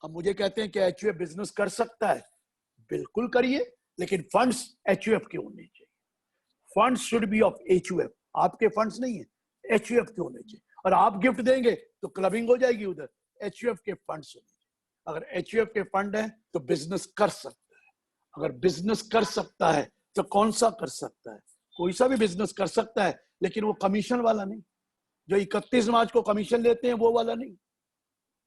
अब मुझे कहते हैं कि एचयूएफ बिजनेस कर सकता है, बिल्कुल करिए, लेकिन फंड्स एचयूएफ के होने चाहिए। Funds should be of HUF, आपके फंड्स नहीं है, एचयूएफ के होने चाहिए। और आप गिफ्ट देंगे तो क्लबिंग हो जाएगी उधर, एचयूएफ के फंड्स होने चाहिए। अगर एचयूएफ के फंड है तो बिजनेस कर सकता है। अगर बिजनेस कर सकता है तो कौन सा कर सकता है? कोई सा भी बिजनेस कर सकता है, लेकिन वो कमीशन वाला नहीं। जो 31 मार्च को कमीशन लेते हैं वो वाला नहीं।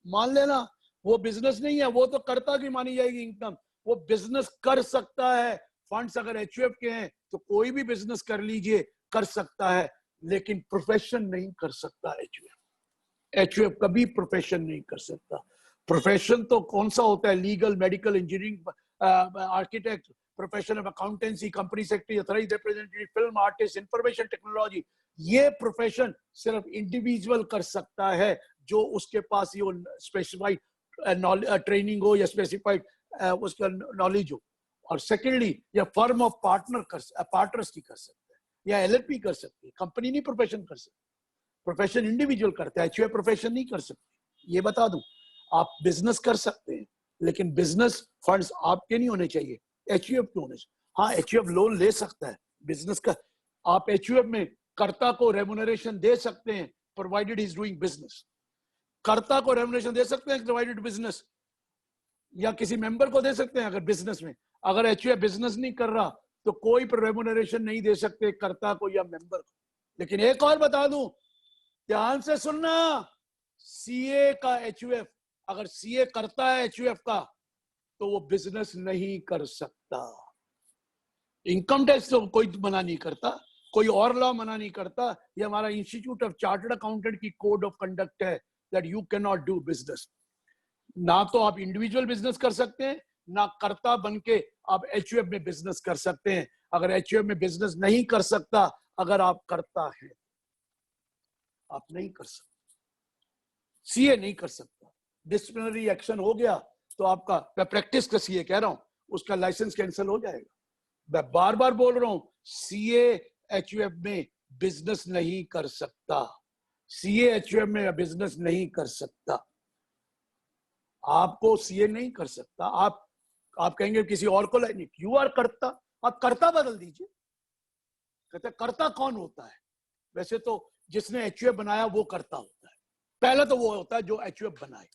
मान लेना वो बिजनेस नहीं है, वो तो कर्ता की मानी जाएगी इनकम। वो बिजनेस कर सकता है। फंड्स अगर एचयूएफ के हैं तो कोई भी बिजनेस कर लीजिए, कर सकता है, लेकिन प्रोफेशन नहीं कर सकता एचयूएफ। एचयूएफ कभी प्रोफेशन नहीं कर सकता। प्रोफेशन तो कौन सा होता है? Legal, medical, engineering, architect, profession of accountancy, company secretary, authorised representative, film artist, information technology. ये प्रोफेशन सिर्फ इंडिविजुअल कर सकता है जो उसके पास ये स्पेसिफाइड ट्रेनिंग हो या स्पेसिफाइड उसका नॉलेज हो। और सेकेंडली, या फर्म ऑफ पार्टनर्स की कर सकते हैं, या एलएलपी कर सकती है। कंपनी नहीं प्रोफेशन कर सकती, प्रोफेशन इंडिविजुअल करता है, एचयूएफ प्रोफेशन नहीं कर सकती। ये बता दूं, आप बिजनेस कर सकते हैं, लेकिन बिजनेस फंड्स आपके नहीं होने चाहिए, एचयूएफ के होने चाहिए। हाँ, एचयूएफ लोन ले सकता है बिजनेस का। आप एचयूएफ में कर्ता को रेमुनरेशन दे सकते हैं, प्रोवाइडेड इज डूइंग बिजनेस। कर्ता को रेमुनरेशन दे सकते हैं प्रोवाइडेड बिजनेस, या किसी मेंबर को दे सकते हैं अगर बिजनेस में। अगर एचयूएफ बिजनेस नहीं कर रहा तो कोई रेमुनरेशन नहीं दे सकते कर्ता को या मेंबर को। लेकिन एक और बता दूं, ध्यान से सुनना, सीए का एचयूएफ, अगर सीए करता है एचयूएफ का तो वो बिजनेस नहीं कर सकता। इनकम टैक्स तो कोई मना नहीं करता, कोई और लॉ मना नहीं करता। ये हमारा इंस्टीट्यूट ऑफ चार्टर्ड अकाउंटेंट की कोड ऑफ कंडक्ट है that you can not do business. ना तो आप इंडिविजुअल बिजनेस कर सकते हैं, ना कर्ता बन के आप एचयूएफ में बिजनेस कर सकते हैं। अगर एचयूएफ में बिजनेस नहीं कर सकता, अगर आप करता है, आप नहीं कर सकते, सीए नहीं कर सकता। डिसिप्लिनरी एक्शन हो गया तो आपका, मैं प्रैक्टिस का सीए कह रहा हूं, उसका लाइसेंस कैंसिल हो जाएगा। मैं बार बार बोल रहा हूं, सीए एचयूएफ में बिजनेस नहीं कर सकता, सीए एचयूएफ में बिजनेस नहीं कर सकता। आपको सीए नहीं कर सकता। आप कहेंगे किसी और को नहीं, यू आर कर्ता, आप कर्ता बदल दीजिए। कहते कर्ता कौन होता है? वैसे तो जिसने एचयूएफ बनाया वो करता होता है। पहले तो वो होता है जो एचयूएफ बनाए,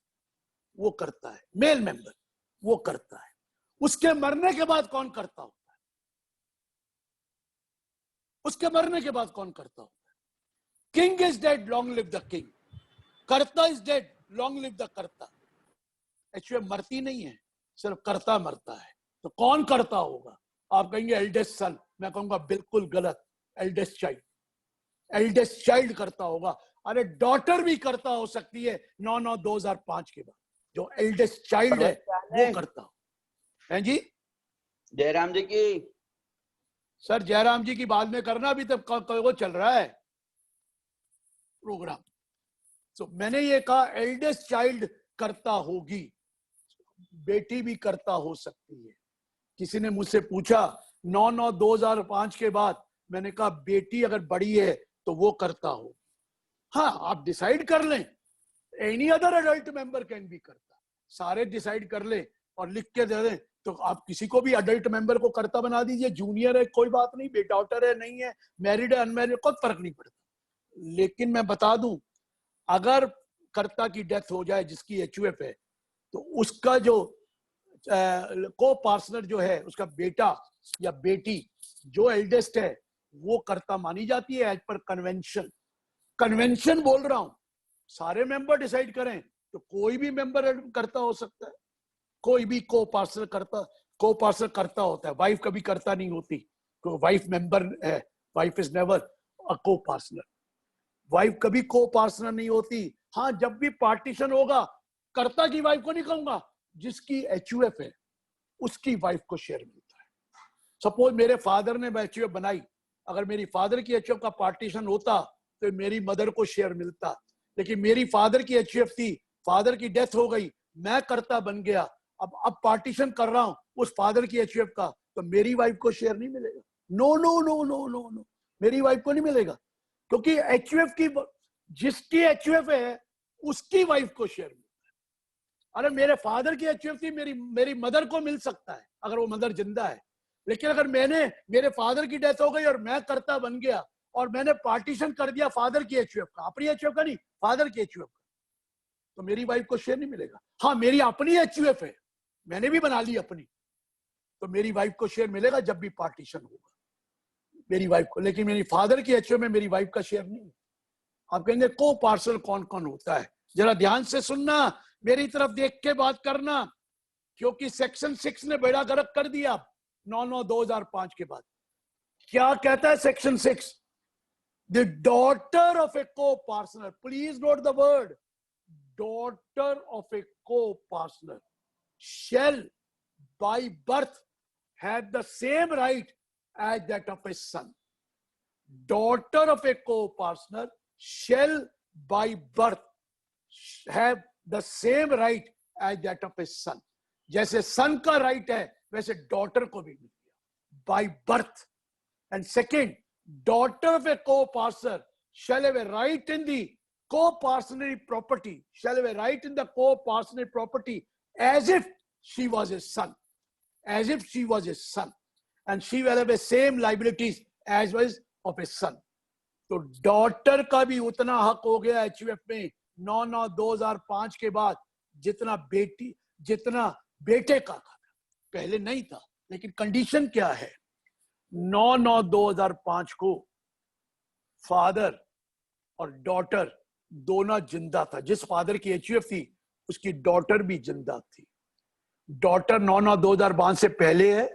वो करता है, मेल मेंबर वो करता है। उसके मरने के बाद कौन करता होता है? उसके मरने के बाद कौन करता होता है? King is dead, long live the king. Karta is dead, long live the karta. HUF मरती नहीं है, सिर्फ कर्ता मरता है। तो कौन करता होगा? आप कहेंगे एल्डेस्ट सन, मैं कहूंगा बिल्कुल गलत, एल्डेस्ट चाइल्ड। एल्डेस्ट चाइल्ड करता होगा। अरे डॉटर भी करता हो सकती है 9/9/2005 के बाद। जो एल्डेस्ट चाइल्ड है वो करता हो। हैं जी? जयराम जी की। सर जयराम जी की बाद में करना, अभी तक वो चल रहा है प्रोग्राम। तो मैंने ये कहा एल्डेस्ट चाइल्ड करता होगी, बेटी भी करता हो सकती है। किसी ने मुझसे पूछा 9/9/2005 के बाद, मैंने कहा बेटी अगर बड़ी है तो वो करता हो। हाँ, आप डिसाइड कर लें, any other adult member can be करता। सारे डिसाइड कर ले और लिख के दे दें तो आप किसी को भी अडल्ट मेंबर को करता बना दीजिए। जूनियर है कोई बात नहीं, डॉटर है नहीं है, मैरिड है अनमैरिड, कोई फर्क नहीं पड़ता। लेकिन मैं बता दूं, अगर कर्ता की डेथ हो जाए जिसकी एचयूएफ है, तो उसका जो को पार्टनर जो है, उसका बेटा या बेटी जो एल्डेस्ट है, वो कर्ता मानी जाती है एज पर कन्वेंशन। कन्वेंशन बोल रहा हूं, सारे मेंबर डिसाइड करें तो कोई भी मेंबर करता हो सकता है, कोई भी को पार्टनर करता होता है। वाइफ कभी करता नहीं होती, तो वाइफ मेंबर है, वाइफ इज नेवर अ को पार्टनर। वाइफ कभी को पार्टनर नहीं होती। हाँ, जब भी पार्टीशन होगा, कर्ता की वाइफ को नहीं कहूंगा, जिसकी एचयूएफ है उसकी वाइफ को शेयर मिलता है। सपोज मेरे फादर ने एचयूएफ बनाई, अगर मेरी फादर की एचयूएफ का पार्टीशन होता तो मेरी मदर को शेयर मिलता। लेकिन मेरी फादर की एचयूएफ थी, फादर की डेथ हो गई, मैं कर्ता बन गया, अब पार्टीशन कर रहा हूं उस फादर की एचयूएफ का, तो मेरी वाइफ को शेयर नहीं मिलेगा। No no no no no no, मेरी वाइफ को नहीं मिलेगा, क्योंकि एचयूएफ की, जिसकी एचयूएफ है उसकी वाइफ को शेयर मिलता है। अरे मेरे फादर की एचयूएफ थी, मेरी मदर को मिल सकता है अगर वो मदर जिंदा है। लेकिन अगर मेरे फादर की डेथ हो गई और मैं कर्ता बन गया और मैंने पार्टीशन कर दिया फादर की एचयूएफ का, अपनी एचयूएफ का नहीं, फादर की एचयूएफ का, तो मेरी वाइफ को शेयर नहीं मिलेगा। हाँ, मेरी अपनी एचयूएफ है, मैंने भी बना ली अपनी, तो मेरी वाइफ को शेयर मिलेगा जब भी पार्टीशन होगा मेरी वाइफ को। लेकिन मेरी फादर की एचयूएफ में मेरी वाइफ का शेयर नहीं। आप कहेंगे को पार्सल कौन कौन होता है? जरा ध्यान से सुनना, मेरी तरफ देख के बात करना, क्योंकि सेक्शन 6 ने बेड़ा गर्क कर दिया 9/9/2005 के बाद। क्या कहता है section 6? The daughter of a co-partner, please note the word, daughter of a co-partner shall by birth have the same right as that of a son. Daughter of a co-partner shall by birth have the same right as that of a son. जैसे सन का राइट है वैसे डॉटर को भी मिल गया by birth. And second, daughter of a co-partner shall have a right in the co-partnership property, shall have a right in the co-partnership property as if she was a son, as if she was a son, and she will have the same liabilities as well of a son. तो डॉटर का भी उतना हक हो गया एचयूएफ में 9/9/2005 के बाद जितना बेटे का था। पहले नहीं था, लेकिन कंडीशन क्या है? 9/9/2005 को फादर और डॉटर दोनों जिंदा था। जिस फादर की एचयूएफ थी उसकी डॉटर भी जिंदा थी। डॉटर 9/9/2005 से पहले है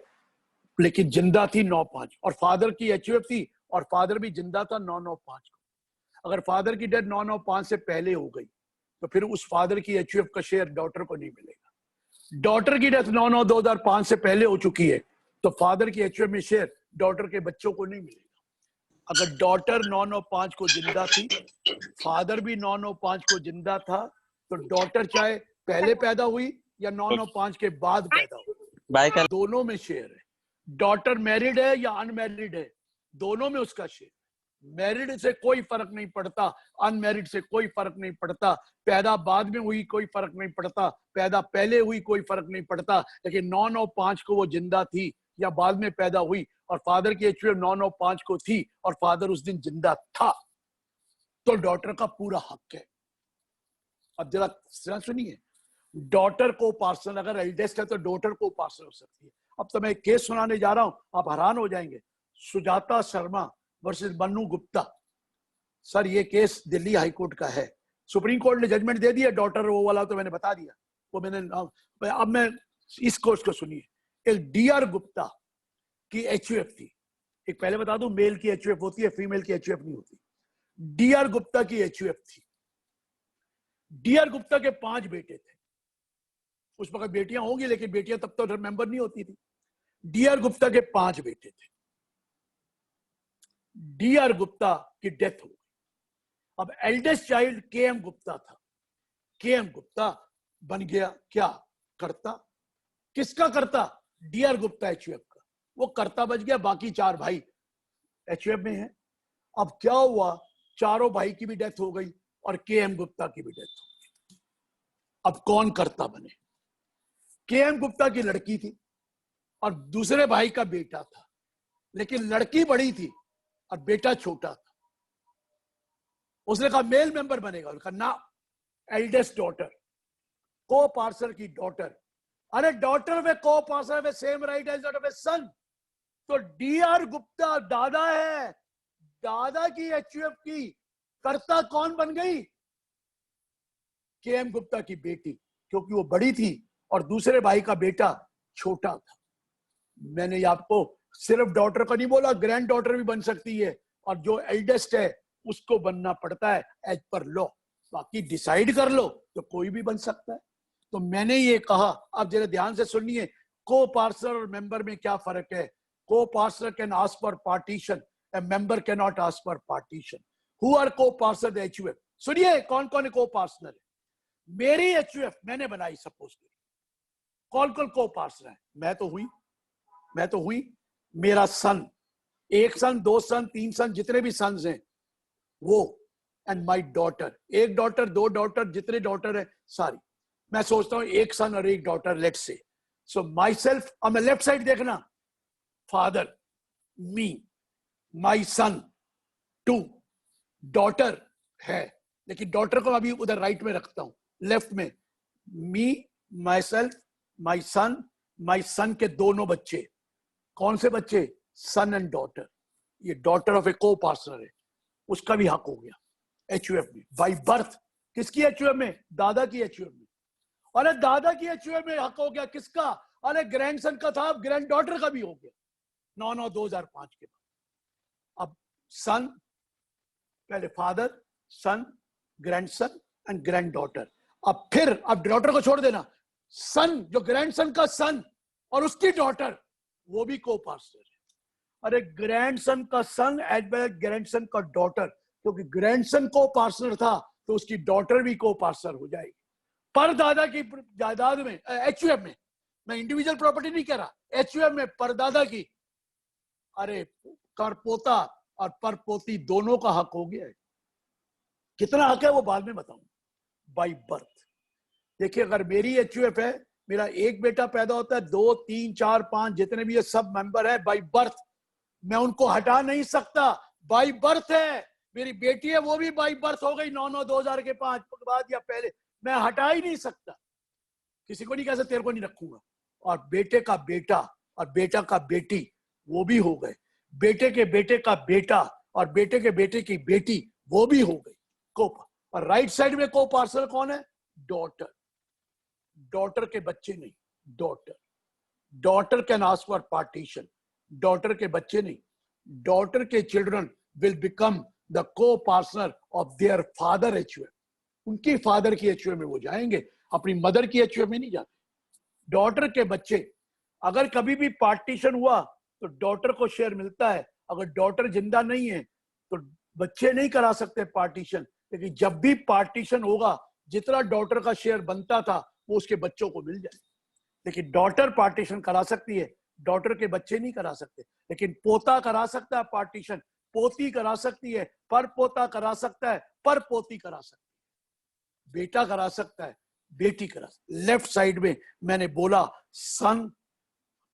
लेकिन जिंदा थी 9/5, और फादर की एचयूएफ थी और फादर भी जिंदा था 9/9/5 को। अगर फादर की डेथ 9/9/5 से पहले हो गई तो फिर उस फादर की एचयूएफ का शेयर डॉटर को नहीं मिलेगा। डॉटर की डेथ 9/9/2005 से पहले हो चुकी है तो फादर की एचयूएफ में शेयर डॉटर के बच्चों को नहीं मिलेगा। अगर डॉटर 9/9/5 को जिंदा थी, फादर भी 9/9/5 को जिंदा था, तो डॉटर चाहे पहले पैदा हुई या 9/9/5 के बाद पैदा हुई, दोनों में शेयर है। डॉटर मैरिड है या अनमैरिड है, दोनों में उसका शेयर। मैरिड से कोई फर्क नहीं पड़ता, अनमैरिड से कोई फर्क नहीं पड़ता, पैदा बाद में हुई कोई फर्क नहीं पड़ता, पैदा पहले हुई कोई फर्क नहीं पड़ता। लेकिन 9/9/5 को वो जिंदा थी या बाद में पैदा हुई और फादर की एचयूएफ 9/9/5 को थी और फादर उस दिन जिंदा था, तो डॉटर का पूरा हक है। अब जरा सुनिए, डॉटर को पार्सल, अगर एल्डेस्ट है तो डॉटर को पार्सल हो सकती है। अब तो मैं एक केस सुनाने जा रहा हूं, आप हैरान हो जाएंगे। सुजाता शर्मा वर्सेस मन्नू गुप्ता। सर ये केस दिल्ली हाई कोर्ट का है, सुप्रीम कोर्ट ने जजमेंट दे दिया। डॉटर वो वाला तो मैंने बता दिया, वो मैंने। अब मैं इस कोर्स को सुनिए। एक डीआर गुप्ता की एचयूएफ थी। एक पहले बता दूं, मेल की एचयूएफ होती है, फीमेल की एचयूएफ नहीं होती। डीआर गुप्ता की एचयूएफ थी। डीआर गुप्ता के 5 बेटे थे। उस वक्त बेटियां होंगी, लेकिन बेटियां तब तो मेंबर नहीं होती थी। डीआर गुप्ता के 5 बेटे थे। डीआर गुप्ता की डेथ हो गई। अब एल्डेस्ट चाइल्ड केएम गुप्ता था। केएम गुप्ता बन गया क्या करता? किसका करता? डीआर गुप्ता एचयूएफ का। वो करता बच गया, बाकी 4 भाई एचयूएफ में हैं। अब क्या हुआ, चारों भाई की भी डेथ हो गई और केएम गुप्ता की भी डेथ हो गई। अब कौन करता बने? केएम गुप्ता की लड़की थी और दूसरे भाई का बेटा था, लेकिन लड़की बड़ी थी और बेटा छोटा था। उसने कहा मेल मेंबर बनेगा। उसने कहा ना, एल्डेस्ट डॉटर, को पार्सर की डॉटर। अरे डॉटर में को पार्सर में same right as that of a son. तो डीआर गुप्ता दादा है, दादा की एचयूएफ की कर्ता कौन बन गई? केएम गुप्ता की बेटी, क्योंकि वो बड़ी थी और दूसरे भाई का बेटा छोटा था। मैंने आपको सिर्फ डॉटर का नहीं बोला, ग्रैंड डॉटर भी बन सकती है, और जो एल्डेस्ट है उसको बनना पड़ता है एज पर लॉ। बाकी डिसाइड कर लो तो कोई भी बन सकता है। तो मैंने ये कहा, अब जरा ध्यान से सुनिए, को पार्सर और मेंबर में क्या फर्क है। Coparcener can ask for partition, a member can not ask for partition. Who are coparcener HUF? सुनिए कौन कौन है को पार्सनर है। मेरी एचयूएफ मैंने बनाई, सपोज कौन कौन को पार्सनर है? मैं तो हुई, मेरा सन, 1 सन, 2 सन, 3 सन, जितने भी सन्स हैं वो, and my daughter, 1 daughter, 2 daughter, जितने डॉटर है सारी। मैं सोचता हूं 1 सन और 1 daughter, let's say. So my self, अब मैं लेफ्ट साइड देखना, फादर, मी, माई सन, 2, डॉटर है, लेकिन डॉटर को अभी उधर राइट में रखता हूं, लेफ्ट में मी, माई सेल्फ, माई सन के दोनों बच्चे। कौन से बच्चे? सन एंड डॉटर। ये डॉटर ऑफ ए को पार्टनर है, उसका भी हक हो गया एचयूएफ में बाय बर्थ। किसकी एचयूएफ में? दादा की एचयूएफ में। अरे दादा की एचयूएफ में हक हो गया, किसका? अरे ग्रैंडसन का था, अब ग्रैंड डॉटर का भी हो गया 9/9/2005 के बाद। अब सन, पहले father, son, grandson and grand daughter. अब डॉटर को छोड़ देना, सन, जो ग्रैंडसन का सन और उसकी डॉटर, वो भी को पार्सनर है। अरे ग्रैंडसन का सन एज वेल एज ग्रैंडसन का डॉटर, क्योंकि ग्रैंडसन को पार्सनर था तो उसकी डॉटर भी को पार्सनर हो जाएगी। पर दादा की जायदाद में, एचयूएफ में, मैं इंडिविजुअल प्रॉपर्टी नहीं कह रहा, एचयूएफ में परदादा की, अरे करपोता और परपोती दोनों का हक हो गया है। कितना हक है वो बाद में बताऊं। बाय बर्थ देखिए, अगर मेरी एचयूएफ है, मेरा एक बेटा पैदा होता है, 2, 3, 4, 5 जितने भी ये सब मेंबर है बाय बर्थ, मैं उनको हटा नहीं सकता, बाय बर्थ है। मेरी बेटी है, वो भी बाय बर्थ हो गई 9/9/2000 के बाद या पहले, मैं हटा ही नहीं सकता। किसी को नहीं कह सकता तेरे को नहीं रखूंगा। और बेटे का बेटा और बेटा का बेटी वो भी हो गए, बेटे के बेटे का बेटा और बेटे के बेटे की बेटी वो भी हो गई को। और राइट साइड में को पार्सनर कौन है? डॉटर। डॉटर के बच्चे नहीं, daughter. Daughter can ask for partition, daughter के बच्चे नहीं। डॉटर के चिल्ड्रन विल बिकम द को partner of their father HUF. उनकी फादर की एचयूएफ में वो जाएंगे, अपनी मदर की एचयूएफ में नहीं जाते। डॉटर के बच्चे, अगर कभी भी पार्टीशन हुआ तो डॉटर को शेयर मिलता है। अगर डॉटर जिंदा नहीं है तो बच्चे नहीं करा सकते पार्टीशन, लेकिन जब भी पार्टीशन होगा जितना डॉटर का शेयर बनता था वो उसके बच्चों को मिल जाए। लेकिन डॉटर पार्टीशन करा सकती है, डॉटर के बच्चे नहीं करा सकते। लेकिन पोता करा सकता है पार्टीशन, पोती करा सकती है, पर पोता करा सकता है, पर पोती करा सकती है, बेटा करा सकता है, बेटी करा सकती है। लेफ्ट साइड में मैंने बोला son,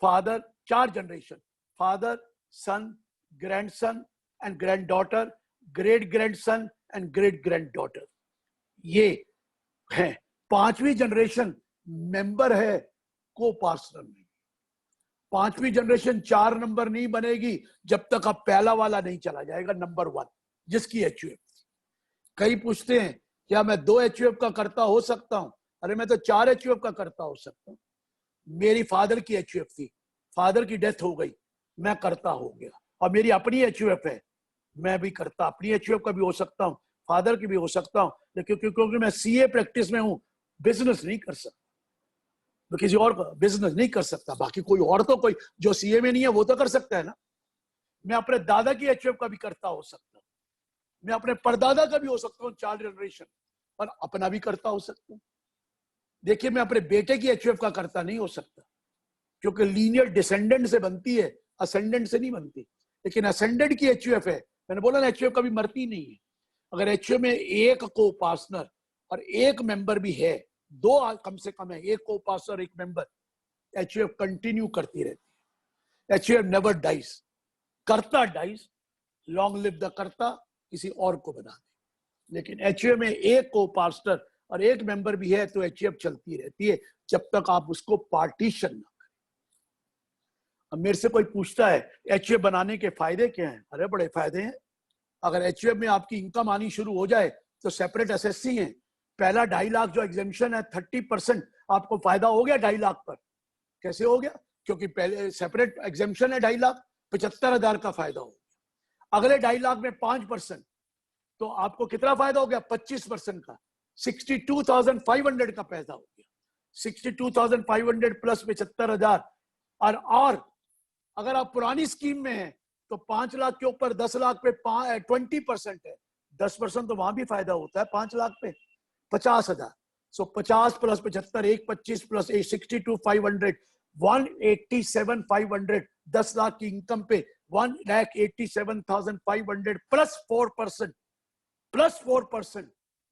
father, 4 generation, father, son, grandson and grand daughter, great grandson and great grand daughter. ये है 5वीं जनरेशन मेंबर है, को पार्टनर नहीं। 5वीं जनरेशन 4 नंबर नहीं बनेगी जब तक आप पहला वाला नहीं चला जाएगा, नंबर 1 जिसकी HUF। कई पूछते हैं क्या मैं 2 HUF का करता हो सकता हूं? अरे मैं तो 4 HUF का करता हो सकता हूं। मेरी फादर की HUF थी, फादर की डेथ हो गई, मैं करता हो गया। और मेरी अपनी HUF है, मैं भी करता, अपनी HUF का भी हो सकता हूँ, फादर की भी हो सकता हूँ। लेकिन क्योंकि मैं CA प्रैक्टिस में हूँ, बिजनेस नहीं कर सकता, मैं किसी और का बिजनेस नहीं कर सकता। बाकी कोई और तो कोई जो CA में नहीं है वो तो कर सकता है ना। मैं अपने दादा की HUF का भी करता हो सकता हूँ, मैं अपने परदादा का भी हो सकता हूँ 4 जनरेशन, और अपना भी करता हो सकता हूँ। देखिए मैं अपने बेटे की HUF का करता नहीं हो सकता, क्योंकि लीनियर डिसेंडेंट से बनती है, असेंडेंट से नहीं बनती। लेकिन असेंडेंट की HUF है, मैंने बोला ना HUF कभी मरती नहीं है। अगर HUF में एक को पार्टनर और एक मेंबर भी है, 2 कम से कम है, एक को पार्टनर एक मेंबर, HUF कंटिन्यू करती रहती है। HUF never dies. Karta dies, long live the karta, किसी और को बना दे। लेकिन HUF में एक को पार्टनर और एक मेंबर भी है तो HUF चलती रहती है जब तक आप उसको पार्टीशन ना। अब मेरे से कोई पूछता है HUF बनाने के फायदे क्या हैं? अरे बड़े फायदे हैं। अगर HUF में आपकी इनकम आनी शुरू हो जाए तो सेपरेट एसएससी है, पहला 2.5 लाख जो एग्जेम्पशन है 30% आपको फायदा हो गया 2.5 लाख पर। कैसे हो गया? क्योंकि पहले सेपरेट एग्जेम्पशन है 2.5 लाख, 75,000 का फायदा हो गया। अगले 2.5 लाख में 5% तो आपको कितना फायदा हो गया? 25% का 62,500 का पैसा हो गया। 62,500 प्लस 75,000। और अगर आप पुरानी स्कीम में हैं तो 5 लाख के ऊपर 10 लाख पे 20% है, 10% तो वहां भी फायदा होता है। 5 लाख पे 50,000, सो 50 प्लस 75 एक 25 प्लस 62,500 187,500। 10 लाख की इनकम पे 1,87,500 प्लस 4%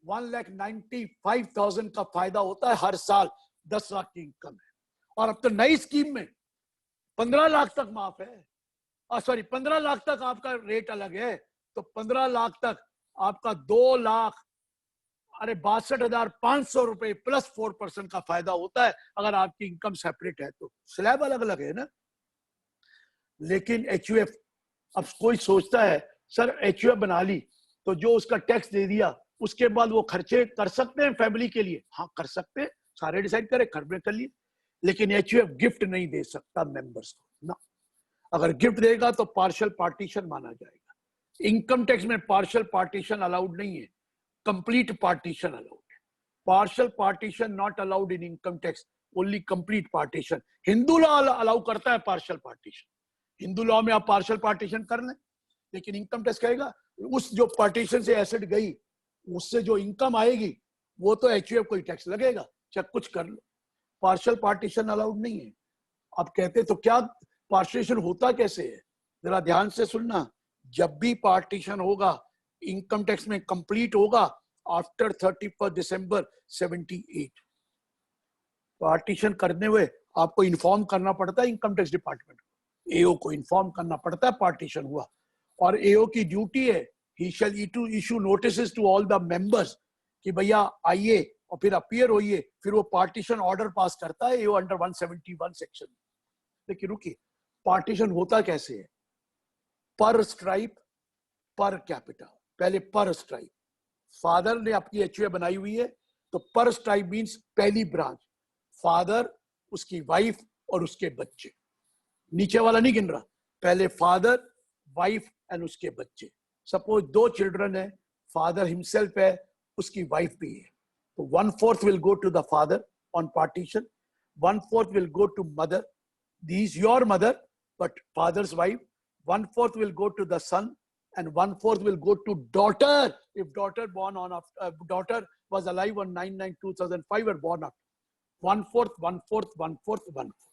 1,95,000 का फायदा होता है हर साल 10 लाख की इनकम है। और अब तो नई स्कीम में 15 लाख तक माफ है, सॉरी 15 लाख तक आपका रेट अलग है। तो 15 लाख तक आपका 2,62,500 रुपए प्लस 4% का फायदा होता है अगर आपकी इनकम सेपरेट है तो। स्लैब अलग अलग है ना। लेकिन HUF, अब कोई सोचता है सर HUF बना ली तो जो उसका टैक्स दे दिया उसके बाद वो खर्चे कर सकते हैं फैमिली के लिए? हाँ कर सकते हैं, सारे डिसाइड करें, घर में कर लिए। लेकिन HUF गिफ्ट नहीं दे सकता मेंबर्स को ना। अगर गिफ्ट देगा तो पार्शियल पार्टीशन माना जाएगा। इनकम टैक्स में पार्शियल पार्टीशन अलाउड नहीं है, कंप्लीट पार्टीशन अलाउड है। Partial partition not allowed in income tax, only complete partition. Hindu law allow करता है पार्शियल पार्टीशन, हिंदू लॉ में आप पार्शियल पार्टीशन कर लें। लेकिन इनकम टैक्स कहेगा उस जो पार्टीशन से एसेट गई उससे जो इनकम आएगी वो तो HUF को ही टैक्स लगेगा, चाहे कुछ कर लो। पार्शियल पार्टीशन अलाउड नहीं है। आप कहते तो क्या पार्टीशन होता कैसे है? जरा ध्यान से सुनना। जब भी पार्टीशन होगा इनकम टैक्स में कंप्लीट होगा आफ्टर 31 दिसंबर 78। पार्टीशन करने हुए आपको इन्फॉर्म करना पड़ता है इनकम टैक्स डिपार्टमेंट को, AO को इन्फॉर्म करना पड़ता है पार्टीशन हुआ। और AO की ड्यूटी है he shall issue notices to all the members कि भैया आइए और फिर अपीयर होइए। फिर वो पार्टीशन ऑर्डर पास करता है AO अंडर 171 सेक्शन। लेकिन रुकिए, पार्टीशन होता कैसे है? पर स्ट्राइप पर कैपिटा। पहले पर स्ट्राइप, फादर ने आपकी HUF बनाई हुई है तो पर स्ट्राइप मींस पहली ब्रांच, फादर, उसकी वाइफ और उसके बच्चे। नीचे वाला नहीं गिन रहा, पहले फादर, वाइफ एंड उसके बच्चे। सपोज 2 चिल्ड्रन है, फादर हिमसेल्फ है, उसकी वाइफ भी है, तो 1/4 will go to the father on partition, 1/4 will go to mother, the is your mother but father's wife, 1/4 will go to the son and 1/4 will go to daughter if daughter born on daughter was alive on 9/9/2005 or born up 1/4 1/4 1/4 1/4।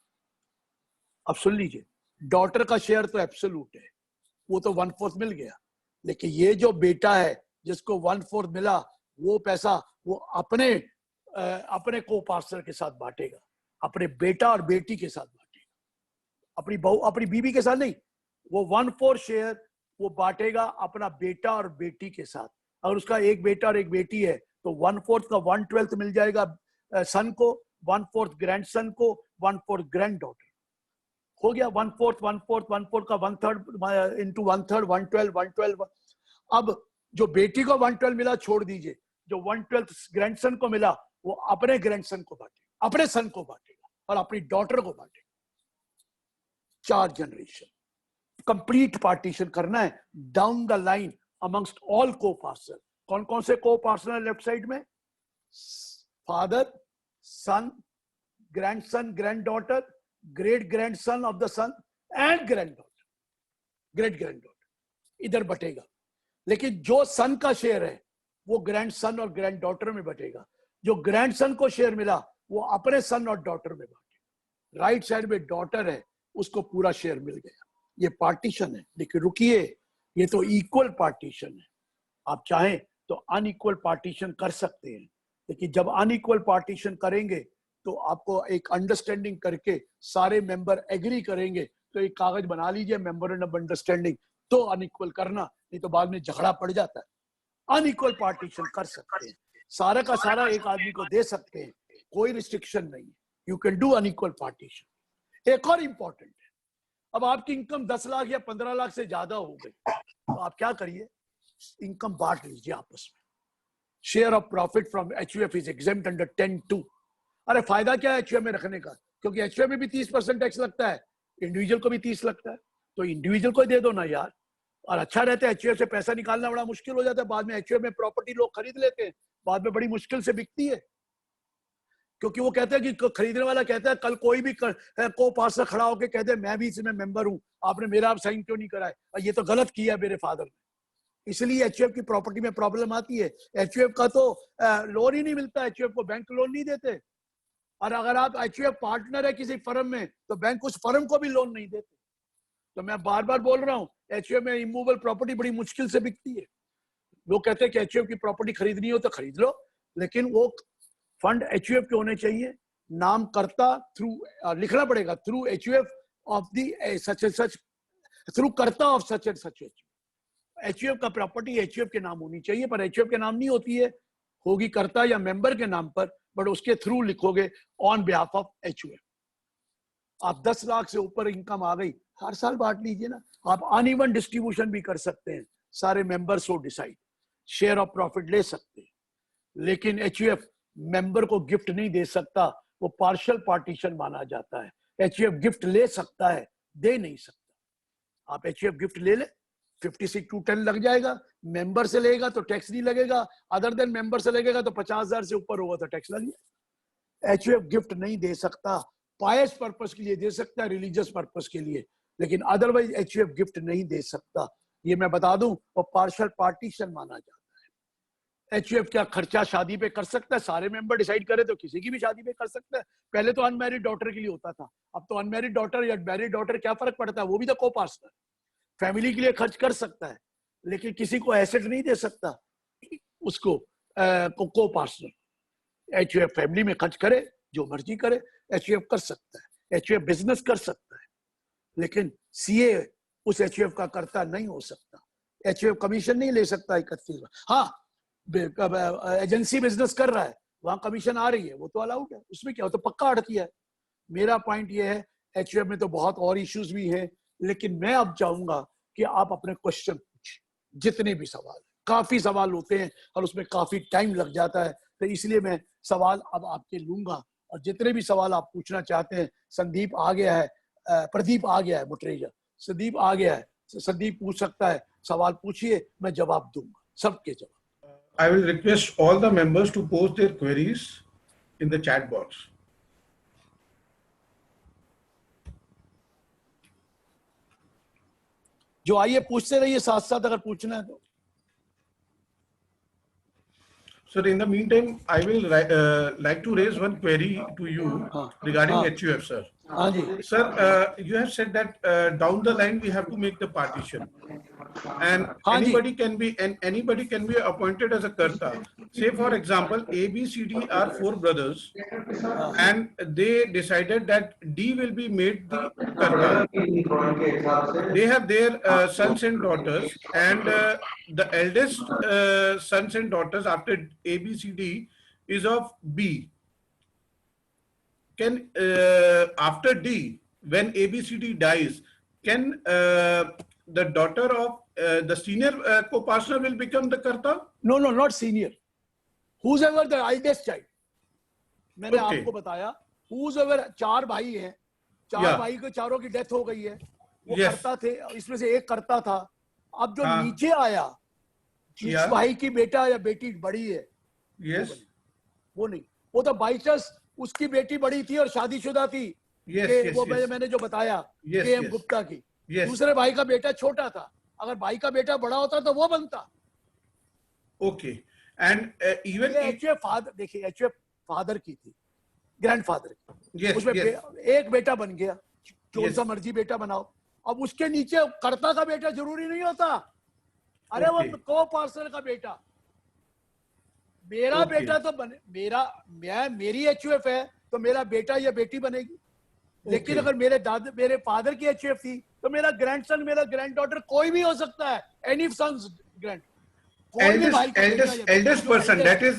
अब सुन लीजिए, डॉटर का शेयर तो एब्सोल्यूट है, वो तो 1/4 मिल गया। लेकिन ये जो बेटा है जिसको 1/4 मिला वो पैसा वो अपने को पार्टनर के साथ बांटेगा, अपने बेटा और बेटी के साथ बांटेगा, अपनी बहू अपनी बीवी के साथ नहीं। वो 1/4 शेयर वो बांटेगा अपना बेटा और बेटी के साथ, अगर उसका एक बेटा और एक बेटी है तो 1/4 का 1/12 मिल जाएगा सन को, 1/4 ग्रैंडसन को, 1/4 ग्रैंड डॉटर। हो गया 1/4 1/4 1/4 का 1/3 इंटू 1/3 1/12 1/12। अब जो बेटी को 1/12 मिला छोड़ दीजिए, जो 1/12 ग्रैंडसन को मिला वो अपने ग्रैंडसन को बांटेगा, अपने सन को बांटेगा और अपनी डॉटर को बांटेगा। 4 जनरेशन कंप्लीट पार्टीशन करना है down the line amongst all coparcener. कौन कौन से को पार्टनर लेफ्ट साइड में? Father, son, grandson, grand daughter, great grandson of the son and grand daughter, great grand daughter इधर बटेगा। लेकिन जो सन का शेयर है वो ग्रैंड सन और ग्रैंड डॉटर में बटेगा। जो ग्रैंड सन को शेयर मिला वो अपने सन और डॉटर में बांटेगा। राइट साइड में डॉटर है, उसको पूरा शेयर मिल गया। ये पार्टीशन है। लेकिन रुकिए, ये तो इक्वल पार्टीशन है। आप चाहें तो अनइक्वल पार्टीशन कर सकते हैं, लेकिन जब अनइक्वल पार्टीशन करेंगे तो आपको एक अंडरस्टैंडिंग करके सारे मेंबर एग्री करेंगे तो एक कागज बना लीजिए मेमोरेंडम ऑफ अंडरस्टैंडिंग, तो अनइक्वल करना, नहीं तो बाद में झगड़ा पड़ जाता है। अनइक्वल पार्टीशन कर सकते हैं, सारा का सारा एक आदमी को दे सकते हैं, कोई रिस्ट्रिक्शन नहीं है। You can do unequal partition. एक और इंपॉर्टेंट है, अब आपकी इनकम 10 लाख या 15 लाख से ज्यादा हो गई तो आप क्या करिए, इनकम बांट लीजिए आपस में। Share of profit from HUF is exempt under 10(2). अरे फायदा क्या है एचयूएफ में रखने का? क्योंकि एचयूएफ में भी 30% टैक्स लगता है, इंडिविजुअल को भी 30 लगता है, तो इंडिविजुअल को दे दो ना यार। और अच्छा रहता है, एचयूएफ से पैसा निकालना बड़ा मुश्किल हो जाता है बाद में। एचयूएफ में प्रॉपर्टी लोग खरीद लेते हैं, बाद में बड़ी मुश्किल से बिकती है, क्योंकि वो कहते हैं कि खरीदने वाला कहता है कल कोई भी को पार्टनर खड़ा होकर कहते हैं मैं भी इसमें मेंबर हूं, आपने मेरा साइन क्यों नहीं कराया, और ये तो गलत किया मेरे फादर ने। इसलिए एचयूएफ की प्रॉपर्टी में प्रॉब्लम आती है। एचयूएफ का तो लोन ही नहीं मिलता, एचयूएफ को बैंक लोन नहीं देते। और अगर आप एचयूएफ पार्टनर है किसी फर्म में तो बैंक उस फर्म को भी लोन नहीं देते। तो मैं बार बार बोल रहा हूँ, एचयूएफ में इमूवेबल प्रॉपर्टी बड़ी मुश्किल से बिकती है। लोग कहते हैं कि एचयूएफ की प्रॉपर्टी खरीदनी हो तो खरीद लो, लेकिन वो फंड एचयूएफ के होने चाहिए। नामकर्ता थ्रू लिखना पड़ेगा, through HUF of the such and such, through karta of such and such. HUF का प्रॉपर्टी एचयूएफ के नाम होनी चाहिए, पर एचयूएफ के नाम नहीं होती है, होगी कर्ता या मेंबर के नाम पर, बट उसके थ्रू लिखोगे ऑन बिहाफ ऑफ एचयूएफ। आप 10 लाख से ऊपर इनकम आ गई, हर साल बांट लीजिए ना। आप अनइवन डिस्ट्रीब्यूशन भी कर सकते हैं, सारे मेंबर्स को डिसाइड शेयर ऑफ प्रॉफिट ले सकते हैं। लेकिन एचयूएफ मेंबर को गिफ्ट नहीं दे सकता, वो पार्शियल पार्टीशन माना जाता है। एचयूएफ गिफ्ट ले सकता है, दे नहीं सकता। आप एचयूएफ गिफ्ट ले ले, 56(2)(10) लग जाएगा। मेंबर से लेगा तो टैक्स नहीं लगेगा, अदर देन मेंबर से लगेगा तो 50,000 से ऊपर होगा तो टैक्स लगेगा। एचयूएफ गिफ्ट नहीं दे सकता, पायस पर्पस के लिए दे सकता है, रिलीजियस पर्पस के लिए, लेकिन अदरवाइज एचयूएफ गिफ्ट नहीं दे सकता। ये मैं बता दूं, वो पार्शियल पार्टीशन माना जाता है। एचयूएफ क्या खर्चा शादी पे कर सकता है? सारे मेंबर डिसाइड करे तो किसी की भी शादी पे कर सकता है। पहले तो अनमैरिड डॉटर के लिए होता था, अब तो अनमैरिड डॉटर या मैरिड डॉटर क्या फर्क पड़ता है, वो भी तो को पार्टनर। फैमिली के लिए खर्च कर सकता है, लेकिन किसी को एसेट नहीं दे सकता उसको को पार्टनर। एचयूएफ फैमिली में खर्च करे, जो मर्जी करे, एचयूएफ कर सकता है। एचयूएफ बिजनेस कर सकता है, लेकिन सीए उस एचयूएफ का कर्ता नहीं हो सकता। एचयूएफ कमीशन नहीं ले सकता 31। हाँ, एजेंसी बिजनेस कर रहा है, वहां कमीशन आ रही है, वो तो अलाउड है, उसमें क्या हो, तो पक्का अड़तिया है। मेरा पॉइंट ये है, एचयूएफ में तो बहुत और इश्यूज भी हैं, लेकिन मैं अब चाहूंगा कि आप अपने क्वेश्चन पूछिए, जितने भी सवाल, काफी सवाल होते हैं और उसमें काफी टाइम लग जाता है, तो इसलिए मैं सवाल अब आपके लूंगा। और जितने भी सवाल आप पूछना चाहते हैं, संदीप आ गया है, प्रदीप आ गया है, मुटरेजा संदीप आ गया है, संदीप पूछ सकता है, सवाल पूछिए, मैं जवाब दूंगा, सबके जवाब। I will request all the members to post their queries in the chat box. जो आइए पूछते रहिए साथ साथ, अगर पूछना है तो। Sir, in the meantime, I will like to raise one query to you regarding HUF, sir. हाँ जी Sir, you have said that down the line we have to make the partition. and हाँ जी। anybody can be appointed as a karta. Say for example, A, B, C, D are 4 brothers, and they decided that D will be made the karta. They have their sons and daughters, and the eldest sons and daughters after A, B, C, D is of B. Can after D, when A, B, C, D dies, can the daughter of the senior co-partner will become the karta? No, no, not senior. Whoever the eldest child. मैंने Okay. आपको बताया, whoever 4 भाई हैं, 4 Yeah. भाई के चारों की डेथ हो गई है, वो Yes. करता थे, इसमें से एक करता था. अब जो हाँ. नीचे आया, जिस Yeah. भाई की बेटा या बेटी बड़ी है, Yes. वो नहीं. वो तो बाई चांस उसकी बेटी बड़ी थी और शादीशुदा थी. Yes, कि yes, वो yes. मैंने जो बताया, Yes, के.एम. yes. गुप्ता की. Yes. दूसरे भाई का बेटा छोटा था. अगर भाई का बेटा बड़ा होता तो वो बनता. Okay. And even ये if, एचयूएफ फादर, देखिए एचयूएफ फादर की थी, ग्रैंडफादर की. yes, उसमें yes. एक बेटा बन गया, जो Yes. सा मर्जी बेटा बनाओ. अब उसके नीचे कर्ता का बेटा जरूरी नहीं होता. अरे वो Okay. को पार्सल का बेटा, मेरा Okay. बेटा तो बने, मेरी एचयूएफ है तो मेरा बेटा या बेटी बनेगी. लेकिन Okay. अगर मेरे फादर की एचयूएफ थी तो मेरा ग्रैंडसन, मेरा ग्रैंड डॉटर कोई भी हो सकता है. एनी सन्स ग्रैंड, कोई भी भाई का बेटा या बेटी. eldest जो person, eldest- that is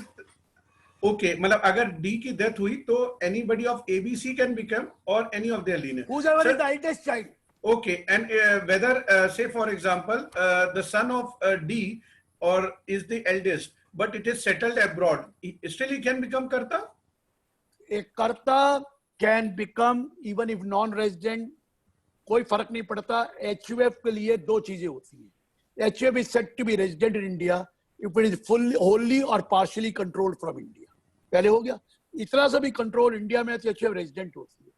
okay. मतलब अगर D की death हुई तो anybody of ABC can become or any of their lineage. whoever Sir, is the eldest child. okay, and whether say for example the son of D or is the eldest, but it is settled abroad, still he can become karta. A कर्ता can become even if non-resident, कोई फर्क नहीं पड़ता. एचयूएफ के लिए 2 चीजें होती हैं. HUF is said to be resident in India if it is fully, wholly or partially controlled from India. पहले हो गया. इतना सा भी कंट्रोल इंडिया में तो एचयूएफ रेजिडेंट होती है.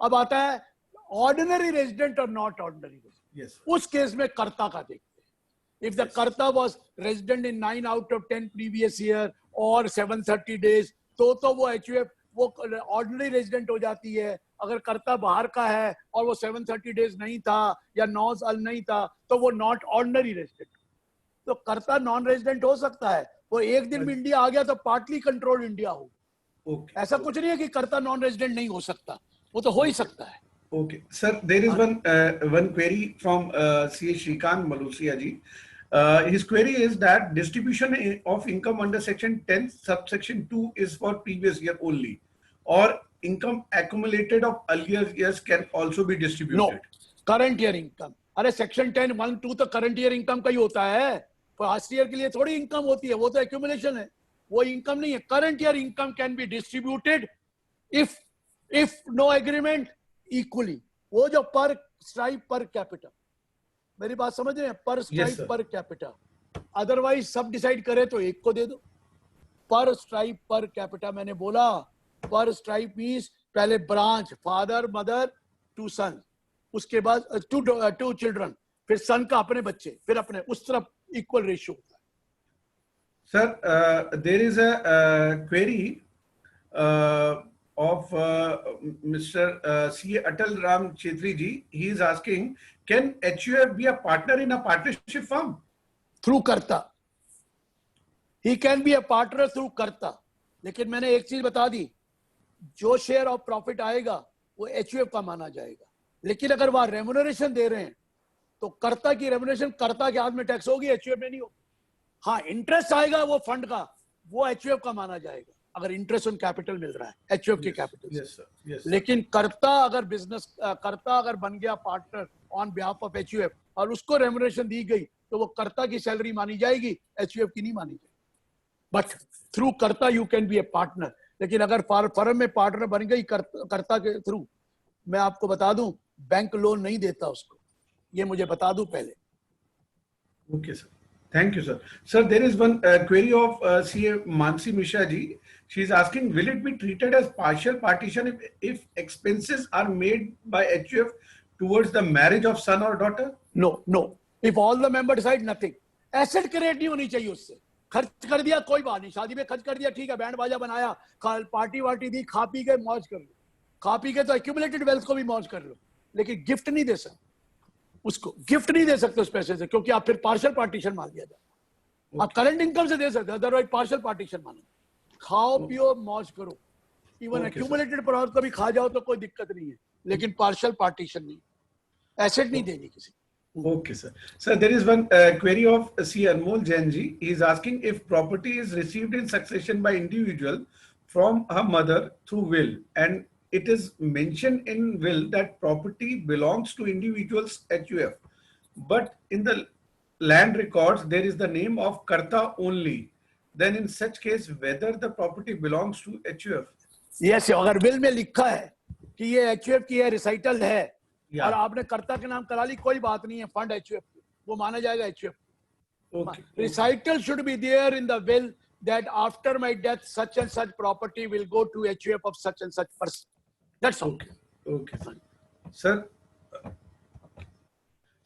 अब आता है ऑर्डिनरी रेजिडेंट और नॉट ऑर्डिनरी रेजिडेंट. Yes. उस केस में कर्ता का देखते हैं. If the कर्ता was resident in 9 out of 10 previous year or 730 days, तो वो एचयूएफ वो ऑर्डिनरी रेजिडेंट हो जाती है. अगर कर्ता बाहर का है और वो 730 डेज नहीं था या 9 साल नहीं था तो वो नॉट ऑर्डिनरी रेजिडेंट. तो कर्ता नॉन रेजिडेंट हो सकता है. वो एक दिन भी इंडिया आ गया तो पार्टली कंट्रोल इंडिया हो. Okay. ऐसा कुछ नहीं है कि कर्ता नॉन रेजिडेंट नहीं हो सकता. वो तो हो ही सकता है. Okay, sir, there is one query from C. Shrikant Malusia ji. His query is that distribution of income under section 10 subsection 2 is for previous year only, or income accumulated of earlier years can also be distributed. No, current year income. अरे सेक्शन 10 1 2 तो करंट ईयर इनकम का ही होता है. पास्ट ईयर के लिए थोड़ी इनकम होती है, वो तो एक्यूमुलेशन है. वो इनकम नहीं है. Current year income can be distributed if no agreement equally. वो जो पर स्ट्राइप पर कैपिटा, मेरी बात समझ रहे हैं? पर stripe sir. Per capita. Otherwise सब डिसाइड करे तो एक को दे दो. पर स्ट्राइप पर कैपिटा मैंने बोला. पर स्ट्राइप मींस पहले ब्रांच फादर मदर टू सन, उसके बाद टू चिल्ड्रन, फिर सन का अपने बच्चे, फिर अपने, उस तरफ इक्वल रेशियो होता है. Sir, there is a query of Mr. C. Atal Ram Chetri ji. He is asking, can HUF be a partner in a partnership firm? Through karta. He can be a partner through karta. लेकिन मैंने एक चीज बता दी, जो शेयर ऑफ प्रॉफिट आएगा वो एचयूएफ का माना जाएगा. लेकिन अगर वहां रेम्युनरेशन दे रहे हैं तो कर्ता की रेम्युनरेशन कर्ता के हाथ में टैक्स होगी, एचयूएफ में नहीं होगी. हाँ, इंटरेस्ट आएगा वो फंड का, वो एचयूएफ का माना जाएगा अगर इंटरेस्ट ऑन कैपिटल मिल रहा है एचयूएफ के capital. Yes, sir. Yes. Sir. लेकिन कर्ता अगर बिजनेस कर्ता अगर बन गया partner on behalf of HUF और उसको रेम्युनरेशन दी गई तो वो कर्ता की सैलरी मानी जाएगी, एचयूएफ की नहीं मानी जाएगी. बट थ्रू कर्ता you can be A partner. लेकिन अगर फर्म में पार्टनर बन गई कर्ता के थ्रू, मैं आपको बता दूं बैंक लोन नहीं देता उसको. ये मुझे बता दूं पहले. Okay, sir. Thank you, sir. Sir, there is one query of CA Mansi Mishra ji. She is asking, will it be treated as partial partition if expenses are made by HUF towards the marriage of son or daughter? No no, if all the member decide nothing. Asset create नहीं होनी चाहिए उससे. खर्च कर दिया कोई बात नहीं, शादी में खर्च कर दिया ठीक है, बैंड बाजा बनाया, पार्टी वार्टी दी, खा पी के मौज कर लो. खा पी के तो एक्यूमुलेटेड वेल्थ को भी मौज कर लो, लेकिन गिफ्ट नहीं दे सकते. उसको गिफ्ट नहीं दे सकते उस पैसे से, क्योंकि आप फिर पार्शियल पार्टीशन मान लिया जाए। आप करंट इनकम से दे सकते, अदरवाइज पार्शियल पार्टीशन मानो। खाओ पियो मौज करो, इवन एक्यूमुलेटेड प्रॉफिट कभी खा जाओ तो कोई दिक्कत नहीं है, लेकिन पार्शियल पार्टीशन नहीं, एसेट नहीं देनी किसी। Okay, sir. Sir, there is one query of C. Anmol Jain ji. He is asking if property is received in succession by individual from her mother through will, and it is mentioned in will that property belongs to individuals HUF, but in the land records there is the name of Karta only. Then in such case, whether the property belongs to HUF? Yes, अगर विल में लिखा है कि ये एचयूएफ की है, रिसाइटल है, Yeah. और आपने कर्ता के नाम करा ली, कोई बात नहीं है, फंड एचयूएफ, वो माना जाएगा HUF. Okay. Recital should be there in the will that after my death such and such property will go to HUF of such and such person. That's all. Okay. Okay. Sir.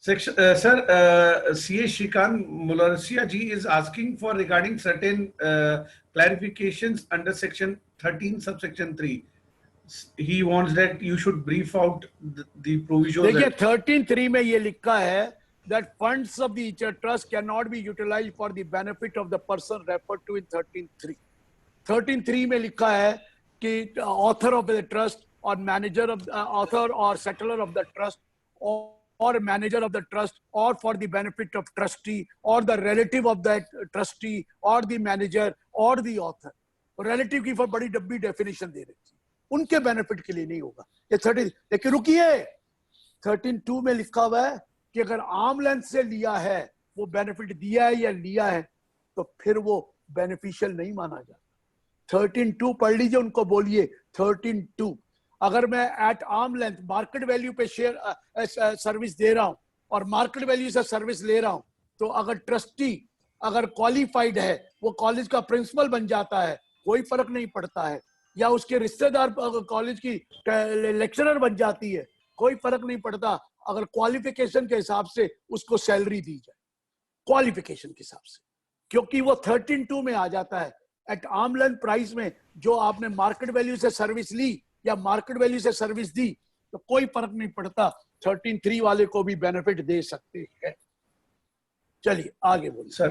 Section, sir, CA Shrikant Mularsia ji is asking for regarding certain clarifications under section 13 subsection 3. He wants that you should brief out the provisions. देखिए 13(3) में ये लिखा है that funds of the trust cannot be utilized for the benefit of the person referred to in 13(3). 13(3) में लिखा है कि author of the trust or manager of author or settler of the trust or manager of the trust or for the benefit of trustee or the relative of that trustee or the manager or the author. relative की बड़ी डब्बी डेफिनेशन दे रही थी, उनके बेनिफिट के लिए नहीं होगा ये 13। लेकिन रुकिए 13(2) में लिखा हुआ है कि अगर आर्म लेंथ से लिया है, वो बेनिफिट दिया है या लिया है, तो फिर वो बेनिफिशियल नहीं माना जाता। 13(2) पढ़ लीजिए, उनको बोलिए 13(2) अगर मैं at arm length market value पे शेयर सर्विस दे रहा हूं और मार्केट वैल्यू से सर्विस ले रहा हूं, तो अगर ट्रस्टी अगर क्वालिफाइड है, वो कॉलेज का प्रिंसिपल बन जाता है, कोई फर्क नहीं पड़ता है, या उसके रिश्तेदार कॉलेज की लेक्चरर बन जाती है, कोई फर्क नहीं पड़ता, अगर क्वालिफिकेशन के हिसाब से उसको सैलरी दी जाए, क्वालिफिकेशन के हिसाब से, क्योंकि वो 13(2) में आ जाता है। एट आर्म लेंथ प्राइस में जो आपने मार्केट वैल्यू से सर्विस ली या मार्केट वैल्यू से सर्विस दी, तो कोई फर्क नहीं पड़ता, 13(3) वाले को भी बेनिफिट दे सकते हैं। चलिए आगे बोलिए। Sir,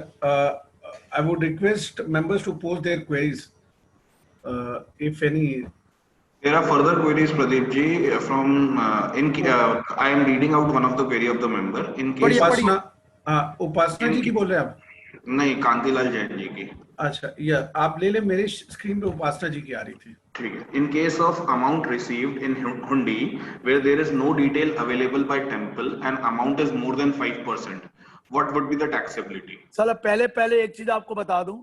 I would request members to pose their queries, if any. There are further queries, Pradeep ji, from I am reading out one of the query of the member. In case उपासना जी की बोल रहे हैं आप? नहीं, कांतिलाल जैन जी की। अच्छा, या आप ले ले, मेरी स्क्रीन पे उपासना जी की आ रही थी। ठीक है। In case of amount received in hundi where there is no detail available by temple and amount is more than 5%, what would be the taxability? साला पहले एक चीज आपको बता दूं,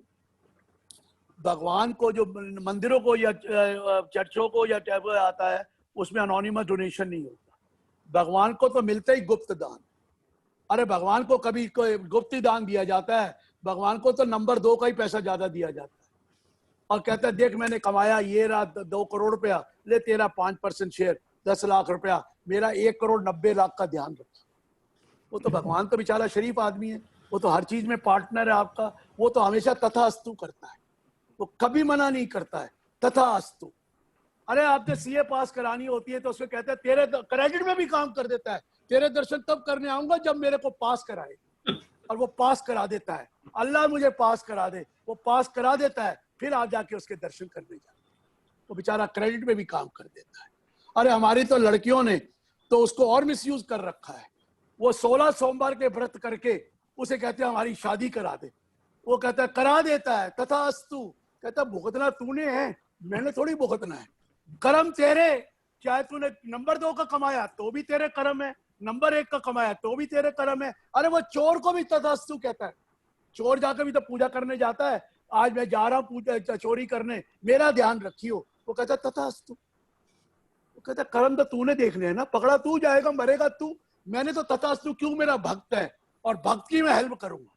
भगवान को जो मंदिरों को या चर्चों को या टेबल आता है, उसमें अनोनिमस डोनेशन नहीं होता। भगवान को तो मिलता ही गुप्त दान। अरे भगवान को कभी कोई गुप्त दान दिया जाता है? भगवान को तो नंबर 2 का ही पैसा ज्यादा दिया जाता है, और कहता है देख मैंने कमाया ये रात 2 करोड़ रुपया, ले तेरा 5% शेयर 10 लाख रुपया, मेरा 1,90,00,000 का ध्यान रखो। वो तो भगवान तो बेचारा शरीफ आदमी है, वो तो हर चीज में पार्टनर है आपका, वो तो हमेशा तथास्तु करता है, वो कभी मना नहीं करता है, तथास्तु। अरे आपने सीए पास करानी होती है तो उसको कहते हैं तेरे क्रेडिट में भी काम कर देता है, तेरे दर्शन तब करने आऊंगा जब मेरे को पास कराए, और वो पास करा देता है। अल्लाह मुझे पास करा दे, वो पास करा देता है, फिर आप जाके उसके दर्शन करने जाते, वो बेचारा क्रेडिट में भी काम कर देता है। अरे हमारी तो लड़कियों ने तो उसको और मिसयूज कर रखा है, वो 16 सोमवार के व्रत करके उसे कहते हैं हमारी शादी करा दे, वो कहता है करा देता है, तथास्तु। कहता भुगतना तूने है, मैंने थोड़ी भुगतना है, कर्म तेरे, चाहे तूने नंबर 2 का कमाया तो भी तेरे कर्म है, नंबर 1 का कमाया तो भी तेरे कर्म है। अरे वो चोर को भी तथास्तु कहता है, चोर जाकर भी तो पूजा करने जाता है, आज मैं जा रहा हूँ पूजा चोरी करने, मेरा ध्यान रखियो, वो कहता तथास्तु। वो कहता कर्म तो तूने देखने है ना, पकड़ा तू जाएगा, मरेगा तू, मैंने तो तथास्तु क्यों, मेरा भक्त है और भक्त की मैं हेल्प करूंगा,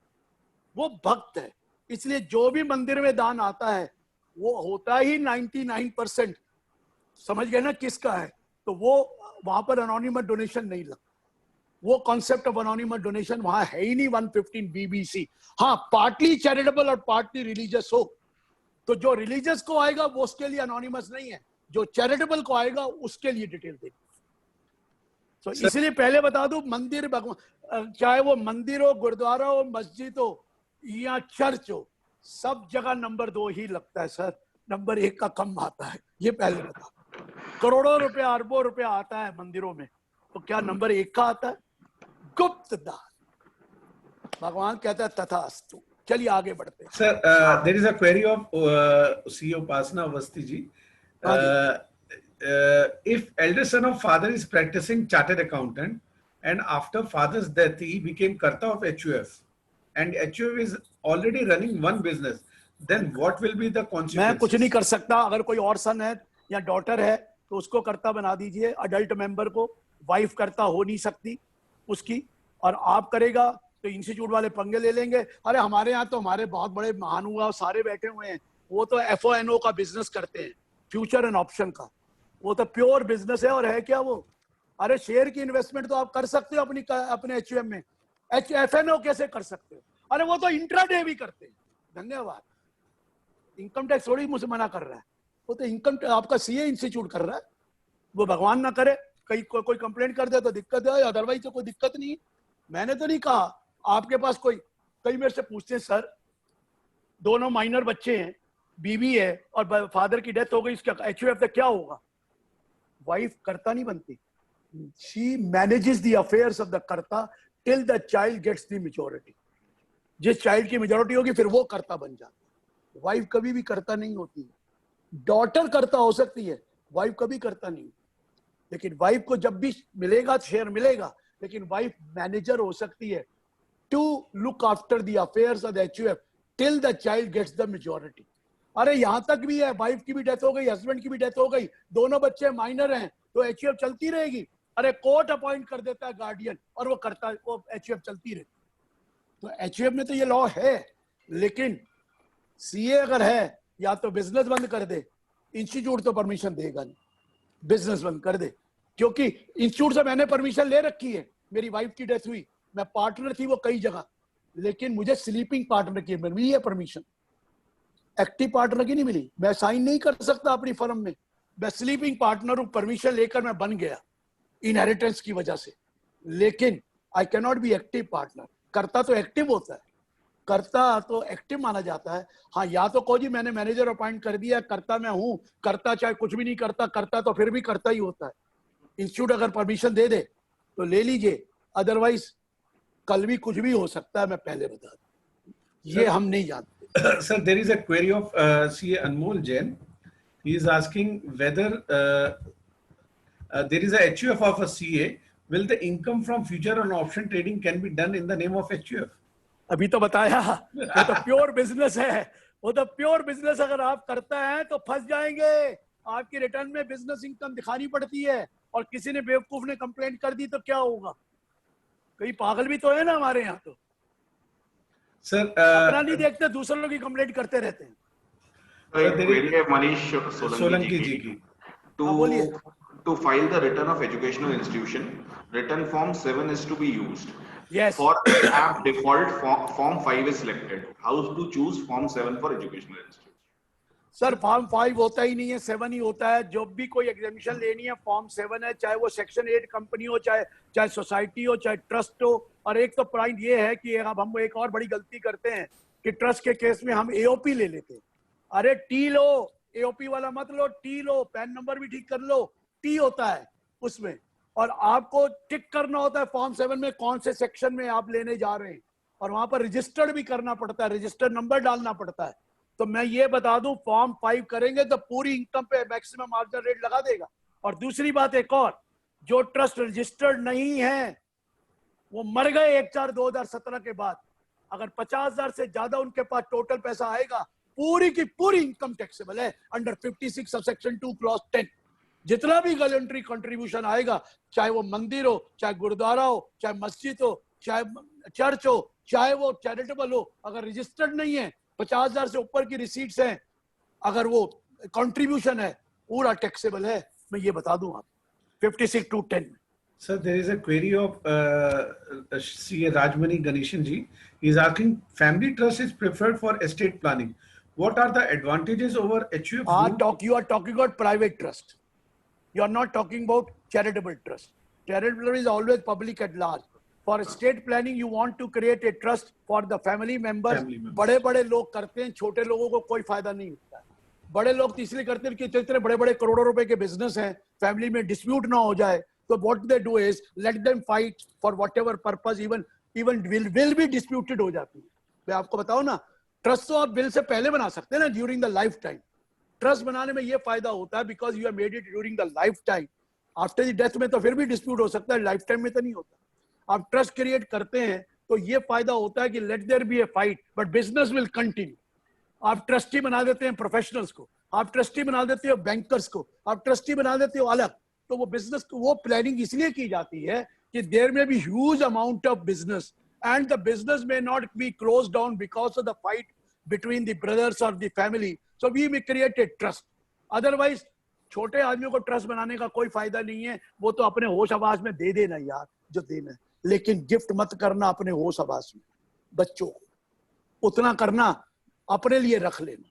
वो भक्त है। इसलिए जो भी मंदिर में दान आता है वो होता ही 99%, समझ गए ना किसका है, तो वो वहां पर अनोनिमस डोनेशन नहीं लगता, वो कॉन्सेप्ट ऑफ अनोनिमस डोनेशन वहां है ही नहीं 115 बीबीसी। हाँ, पार्टली चैरिटेबल और पार्टली रिलीजियस हो, तो जो रिलीजियस को आएगा वो उसके लिए अनोनिमस नहीं है, जो चैरिटेबल को आएगा उसके लिए डिटेल देगी। तो इसलिए पहले बता दूं, मंदिर भगवान, चाहे वो मंदिर हो, गुरुद्वारा हो, मस्जिद हो या चर्च हो, सब जगह नंबर 2 ही लगता है सर, नंबर 1 का कम आता है, ये पहले बता। करोड़ों रुपया, अरबों रुपया आता है मंदिरों में, तो क्या नंबर 1 का आता है? गुप्त दान। भगवान कहता है तथास्तु। चलिए आगे बढ़ते हैं। Sir, there is a query of C. Upasana Avasthi ji. हाँ जी। If elder son of father is practicing chartered accountant and after father's death he became karta of HUF and HUF is already running one business, then what will be the consequences? मैं कुछ नहीं कर सकता। अगर कोई और सन है या डॉटर है तो उसको कर्ता बना दीजिए, अडल्ट मेंबर को। वाइफ कर्ता हो नहीं सकती उसकी, और आप करेगा तो इंस्टीट्यूट वाले पंगे ले लेंगे। अरे हमारे यहाँ तो हमारे बहुत बड़े महानुभाव सारे बैठे हुए हैं, वो तो FONO का बिजनेस करते हैं, फ्यूचर एंड ऑप्शन का, वो तो प्योर बिजनेस है। और है क्या वो? अरे शेयर की इन्वेस्टमेंट तो आप कर सकते हो अपने HUF में, FNO कैसे कर सकते हो? अरे वो तो इंट्राडे भी करते हैं। धन्यवाद। इनकम टैक्स थोड़ी मुझसे मना कर रहा है, वो तो इनकम आपका CA इंस्टीट्यूट कर रहा है। वो भगवान ना करे कोई कंप्लेंट कर दे तो दिक्कत है, अदरवाइज तो कोई दिक्कत नहीं। मैंने तो नहीं कहा। आपके पास कई मेरे से पूछते हैं, सर दोनों माइनर बच्चे हैं, बीवी है और फादर की डेथ हो गई, इसका HUF तक क्या होगा? वाइफ कर्ता नहीं बनती, she manages the affairs of the karta till the child gets the majority. जिस चाइल्ड की मेजॉरिटी होगी फिर वो कर्ता बन जाता है। वाइफ कभी भी कर्ता नहीं होती है। डॉटर कर्ता हो सकती है, वाइफ कभी कर्ता नहीं। लेकिन वाइफ को जब भी मिलेगा शेयर मिलेगा, लेकिन वाइफ मैनेजर हो सकती है to look after the affairs of the HUF till the child gets the majority. अरे यहां तक भी है, वाइफ की भी डेथ हो गई, हस्बैंड की भी डेथ हो गई, दोनों बच्चे माइनर हैं, तो HUF चलती रहेगी। अरे कोर्ट अपॉइंट कर देता है गार्डियन और वो HUF चलती रहती। तो HUF में तो ये लॉ है, लेकिन CA अगर है या तो बिजनेस बंद कर दे, इंस्टीट्यूट तो परमिशन देगा नहीं, बिजनेस बंद कर दे। क्योंकि इंस्टीट्यूट से मैंने परमिशन ले रखी है, मेरी वाइफ की डेथ हुई, मैं पार्टनर थी वो कई जगह, लेकिन मुझे स्लीपिंग पार्टनर की मिली है परमिशन, एक्टिव पार्टनर की नहीं मिली। मैं साइन नहीं कर सकता अपनी फर्म में, मैं स्लीपिंग पार्टनर हूं, परमिशन लेकर मैं बन गया इनहेरिटेंस की वजह से, लेकिन I can not be active partner. कर्ता तो एक्टिव होता है, कर्ता तो एक्टिव माना जाता है। हाँ, या तो को जी मैंने मैनेजर अपॉइंट कर दिया, कर्ता मैं हूं, कर्ता चाहे कुछ भी नहीं करता, कर्ता तो फिर भी कर्ता ही होता है। इंस्टीट्यूट अगर परमिशन दे दे तो ले लीजिए, अदरवाइज कल भी कुछ भी हो सकता है, मैं पहले बता दूं, ये हम नहीं जानते। Sir, there is a query of CA Anmol Jain. He is asking whether there is a HUF of a CA. Will the income from future and option trading can be done in the name of HUF? अभी तो बताया, वो तो प्योर बिजनेस है, वो तो प्योर बिजनेस अगर आप करते हैं तो फंस जाएंगे। आपकी रिटर्न में बिजनेस इनकम दिखानी पड़ती है, और किसी ने बेवकूफ ने कंप्लेंट कर दी तो क्या होगा? कई पागल भी तो है ना हमारे यहाँ, तो Sir, अपना नहीं देखते, दूसरे लोग की कंप्लेंट करते रहते हैं। query है मनीष Solanki ji ki. हाँ, बोलिए। To file the return of educational institution, return form 7 is to be used. Yes. For app default, form 5 is selected. How to choose form 7 for educational institution? Sir form 5 होता ही नहीं है, 7 ही होता है। जब भी कोई एग्जामिशन लेनी है फॉर्म 7 है, चाहे वो सेक्शन 8 कंपनी हो, चाहे सोसाइटी हो, चाहे ट्रस्ट हो। और एक तो पॉइंट ये है कि अब हम एक और बड़ी गलती करते हैं कि ट्रस्ट के केस में हम AOP ले लेते हैं। अरे टी लो, AOP वाला मत लो, टी लो, पैन नंबर भी ठीक कर लो, टी होता है उसमें। और आपको टिक करना होता है फॉर्म 7 में कौन से सेक्शन में आप लेने जा रहे हैं, और वहां पर रजिस्टर्ड भी करना पड़ता है, रजिस्टर्ड नंबर डालना पड़ता है। तो मैं ये बता दूं, फॉर्म 5 करेंगे तो पूरी इनकम पे मैक्सिमम मार्जिनल रेट लगा देगा। और दूसरी बात एक और, जो ट्रस्ट रजिस्टर्ड नहीं है वो मर गए 1/4/2017 के बाद, अगर 50,000 से ज्यादा उनके पास टोटल पैसा आएगा, पूरी की पूरी इनकम टैक्सेबल है अंडर 56 सबसेक्शन 2 क्लॉज 10। जितना भी वॉलंटरी कंट्रीब्यूशन आएगा, चाहे वो मंदिर हो, चाहे गुरुद्वारा हो, चाहे मस्जिद हो, चाहे चर्च हो, चाहे वो चैरिटेबल हो, अगर रजिस्टर्ड नहीं है, 50,000 से ऊपर की रिसीट्स हैं, अगर वो कंट्रीब्यूशन है, पूरा टैक्सेबल है। मैं ये बता दूं आप 56(2)(10 में। Sir, there is a query of CA Rajmani Ganeshan ji. He is asking, family trust is preferred for estate planning. What are the advantages over HUF? You are talking about private trust. You are not talking about charitable trust. Charitable is always public at large. For estate planning, you want to create a trust for the family members. Family members. बड़े बड़े लोग करते हैं, छोटे लोगों को कोई फायदा नहीं होता है. बड़े लोग तो इसलिए करते हैं कि इतने बड़े बड़े करोड़ों रुपए के बिजनेस हैं, फैमिली में डिस्प्यूट ना हो जाए. So what they do is let them fight for whatever purpose, even will be disputed हो जाती है. मैं आपको बताऊं ना, ट्रस्ट तो आप बिल से पहले बना सकते हैं ना, during the life time. Trust बनाने में ये फायदा होता है because you have made it during the life time. After the death में तो फिर भी डिस्प्यूट हो सकता है, लाइफ टाइम में तो नहीं होता. आप ट्रस्ट क्रिएट करते हैं तो ये फायदा होता है कि let there be a fight but business will continue. आप ट्रस्टी बना देते हैं प्रोफेशनल्स को, आप ट्रस्टी बना देते हो बैंकर्स को, आप ट्रस्टी बना देते हो अलग, तो वो बिजनेस वो प्लानिंग इसलिए की जाती है कि there may be huge amount of business and the business may not be close down because of the fight between the brothers और the family. So we may create a trust. Otherwise छोटे आदमियों को ट्रस्ट बनाने का कोई फायदा नहीं है. वो तो अपने होश आवाज में दे देना यार जो देना है, लेकिन गिफ्ट मत करना अपने होश आवाज में बच्चों को. उतना करना, अपने लिए रख लेना,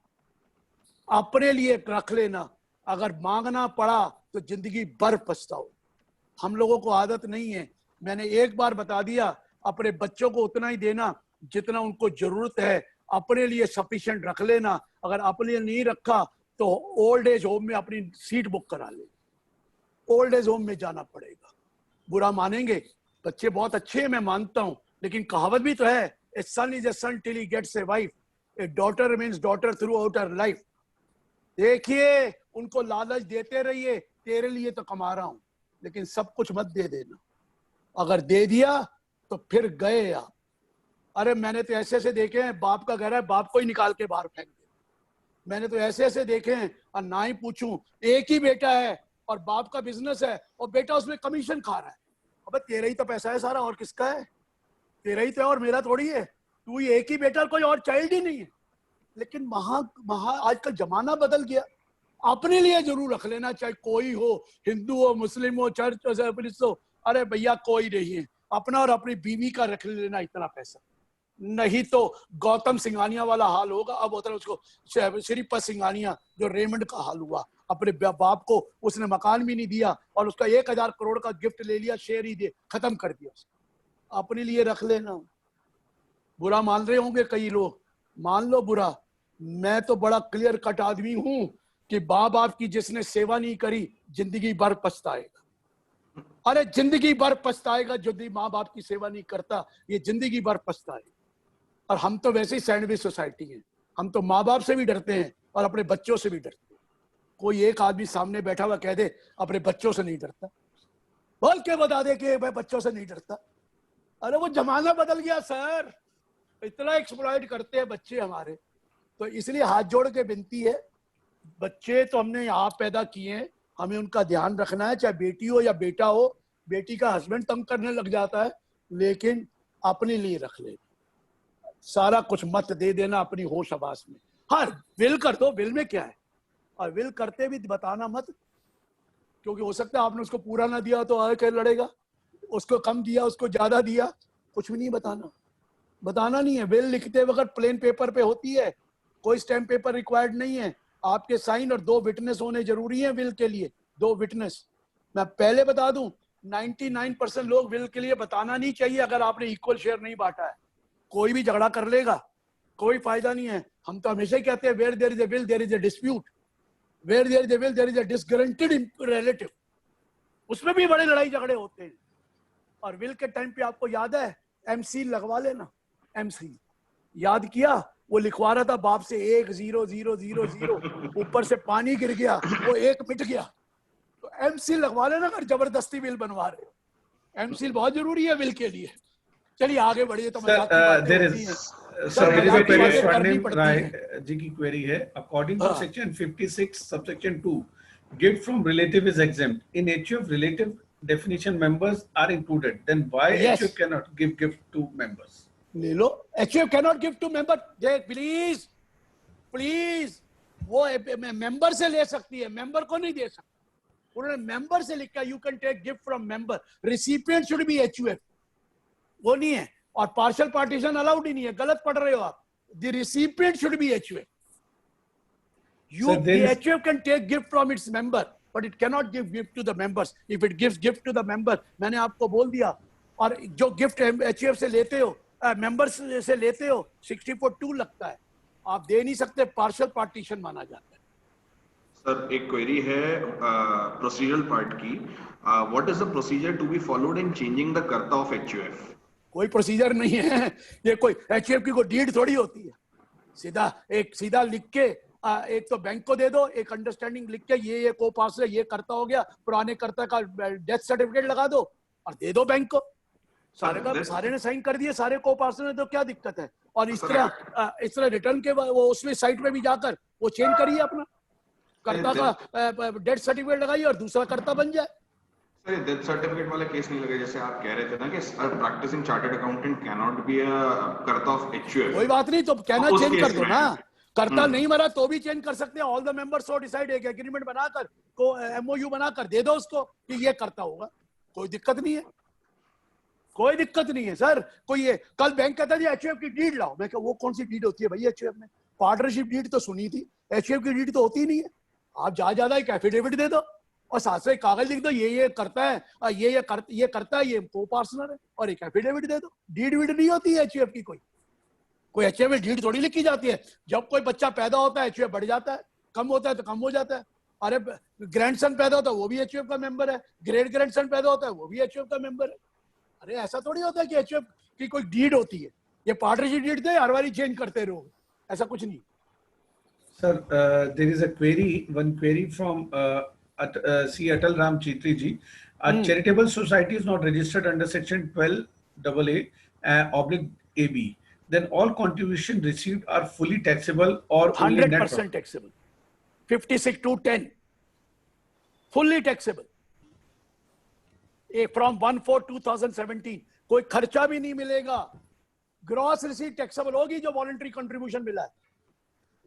अपने लिए रख लेना. अगर मांगना पड़ा तो जिंदगी भर पछताओ. हम लोगों को आदत नहीं है. मैंने एक बार बता दिया, अपने बच्चों को उतना ही देना जितना उनको जरूरत है. अपने लिए सफिशिएंट रख लेना. अगर अपने लिए नहीं रखा तो ओल्ड एज होम में अपनी सीट बुक करा ले. ओल्ड एज होम में जाना पड़ेगा. बुरा मानेंगे, बच्चे बहुत अच्छे हैं, मैं मानता हूं, लेकिन कहावत भी तो है, a son is a son till he gets a wife, a daughter remains daughter throughout her life. देखिए, उनको लालच देते रहिए, तेरे लिए तो कमा रहा हूं, लेकिन सब कुछ मत दे देना. अगर दे दिया तो फिर गए आप. अरे मैंने तो ऐसे ऐसे देखे हैं, बाप का घर है, बाप को ही निकाल के बाहर फेंक दे. मैंने तो ऐसे ऐसे देखे हैं, और ना ही पूछूं, एक ही बेटा है और बाप का बिजनेस है और बेटा उसमें कमीशन खा रहा है. अबे तेरा ही तो पैसा है सारा, और किसका है? तेरा ही तो है और मेरा थोड़ी है. तू ही एक ही बेटा, कोई और चाइल्ड ही नहीं है. लेकिन आजकल जमाना बदल गया. अपने लिए जरूर रख लेना, चाहे कोई हो, हिंदू हो, मुस्लिम हो, चर्च हो. अरे भैया कोई नहीं है, अपना और अपनी बीवी का रख लेना इतना पैसा. नहीं तो गौतम सिंघानिया वाला हाल होगा. अब होता है उसको श्रीपद सिंघानिया, जो रेमंड का हाल हुआ. अपने बाप को उसने मकान भी नहीं दिया और उसका 1000 करोड़ का गिफ्ट ले लिया, शेयर ही दे, खत्म कर दिया. अपने लिए रख लेना. बुरा मान रहे होंगे कई लोग, मान लो बुरा. मैं तो बड़ा क्लियर कट आदमी हूं कि बाप की जिसने सेवा नहीं करी जिंदगी भर पछताएगा. अरे जिंदगी भर पछताएगा. जो माँ बाप की सेवा नहीं करता ये जिंदगी भर पछताएगा. और हम तो वैसे ही सैंडविच सोसाइटी है. हम तो माँ बाप से भी डरते हैं और अपने बच्चों से भी डरते हैं. कोई एक आदमी सामने बैठा हुआ कह दे अपने बच्चों से नहीं डरता, बोल के बता दे कि मैं बच्चों से नहीं डरता. अरे वो जमाना बदल गया सर. इतना एक्सप्लॉइट करते हैं बच्चे हमारे. तो इसलिए हाथ जोड़ के विनती है, बच्चे तो हमने आप पैदा किए हैं, हमें उनका ध्यान रखना है. चाहे बेटी हो या बेटा हो. बेटी का हस्बैंड तंग करने लग जाता है, लेकिन अपने लिए रख ले. सारा कुछ मत दे देना अपनी होश आवास में. हाँ, विल कर दो, विल में क्या है. और विल करते भी बताना मत, क्योंकि हो सकता है आपने उसको पूरा ना दिया तो आगे लड़ेगा. उसको कम दिया, उसको ज्यादा दिया, कुछ भी नहीं बताना नहीं है. विल लिखते वक्त प्लेन पेपर पे होती है, कोई स्टैम्प पेपर रिक्वायर्ड नहीं है. आपके साइन और 2 विटनेस होने जरूरी है विल के लिए. 2 विटनेस. मैं पहले बता दूं, 99% लोग विल के लिए बताना नहीं चाहिए अगर आपने इक्वल शेयर नहीं बांटा है. कोई भी झगड़ा कर लेगा, कोई फायदा नहीं है. हम तो हमेशा ही कहते हैं where there is a will there is a dispute, where there is a will there is a disgruntled relative. उसमें भी बड़े लड़ाई झगड़े होते हैं. और विल के टाइम पे आपको याद है, MC लगवा लेना. MC याद किया, वो लिखवा रहा था बाप से 1000, ऊपर से पानी गिर गया, वो 1 मिट गया. तो MC लगवा लेना अगर जबरदस्ती विल बनवा रहे हो. MC बहुत जरूरी है विल के लिए. चलिए आगे बढ़िए. तो there is a query. Swarnim Rai जी की query है. According to section 56 subsection 2, gift from relative is exempt. In HUF, relative definition members are included. Then why HUF cannot give gift to members? ले लो. HUF cannot give to member. Please वो मेंबर से ले सकती है, मेंबर को नहीं दे सकती. उन्होंने मेंबर से लिखा, you can take gift from member. Recipient should be HUF. वो नहीं है. और पार्शियल पार्टीशन अलाउड ही नहीं है. गलत पढ़ रहे हो आप. The recipient should be HUF. HUF can take gift from its member. but it cannot give gift to the members. If it gives gift to the member, मैंने आपको बोल दिया, और जो गिफ्ट HUF से लेते हो, मेंबर्स से लेते हो, 64(2) लगता है, आप दे नहीं सकते, पार्शियल पार्टीशन माना जाता है. सर एक क्वेरी है प्रोसीजरल पार्ट की. What is the procedure to be followed in changing the karta of HUF? कोई प्रोसीजर नहीं है, ये कोई HUF की कोई डीड थोड़ी होती है. सीधा लिख के एक तो बैंक को दे दो, एक अंडरस्टैंडिंग लिख के ये को पास है, ये करता हो गया, पुराने करता का डेथ सर्टिफिकेट लगा दो और दे दो बैंक को. सारे ने साइन कर दिए, सारे को पास ने, तो क्या दिक्कत है? और इस तरह रिटर्न के वो उसमें साइट में भी जाकर वो चेंज करिए, अपना करता का डेथ सर्टिफिकेट लगाइए और दूसरा करता बन जाए. सर डेथ सर्टिफिकेट वाला केस नहीं लगा, जैसे आप कह रहे थे ना कि practising chartered accountant can not be a karta of HUF. कोई बात नहीं, तो कहना चेंज कर दो ना. करता नहीं मरा तो भी चेंज कर सकते हैं. All the members so decide, एक एग्रीमेंट बनाकर को MOU बनाकर दे दो उसको कि ये करता होगा. कोई दिक्कत नहीं है, कोई दिक्कत नहीं है सर. कोई ये कल बैंक कहता है HUF की डीड लाओ, मैं कहा वो कौन सी डीड होती है भाई HUF में? पार्टनरशिप डीड तो सुनी थी, HUF की डीड तो होती नहीं है. आप ज्यादा एक एफिडेविट दे दो और साथ से कागज लिख दो, ये करता है, ये करता है, ये को पार्टनर है, और एक एफिडेविट दे दो. डीड वीड नहीं होती है HUF की. कोई HUF में डीड थोड़ी लिखी जाती है. जब कोई बच्चा पैदा होता है HUF बढ़ जाता है, कम होता है तो कम हो जाता है. अरे ग्रैंडसन पैदा होता है वो भी HUF का मेंबर है, ग्रेट ग्रैंडसन पैदा होता है वो भी HUF का मेंबर है. अरे ऐसा थोड़ी होता है कि HUF की कोई डीड होती है. ये पार्टनरशिप डीड थे, हर बारी चेंज करते रहो, ऐसा कुछ नहीं. Sir, there is a one query from C. Atal Ram Chitri ji. A charitable society is not registered under section 12AA oblique AB. Then all contributions received are fully taxable or only net 100% taxable. 56(2)(10) fully taxable. From 1/4/2017 कोई खर्चा भी नहीं मिलेगा. ग्रॉस रिसीट टैक्सेबल होगी जो वॉलंटरी कंट्रीब्यूशन मिला है.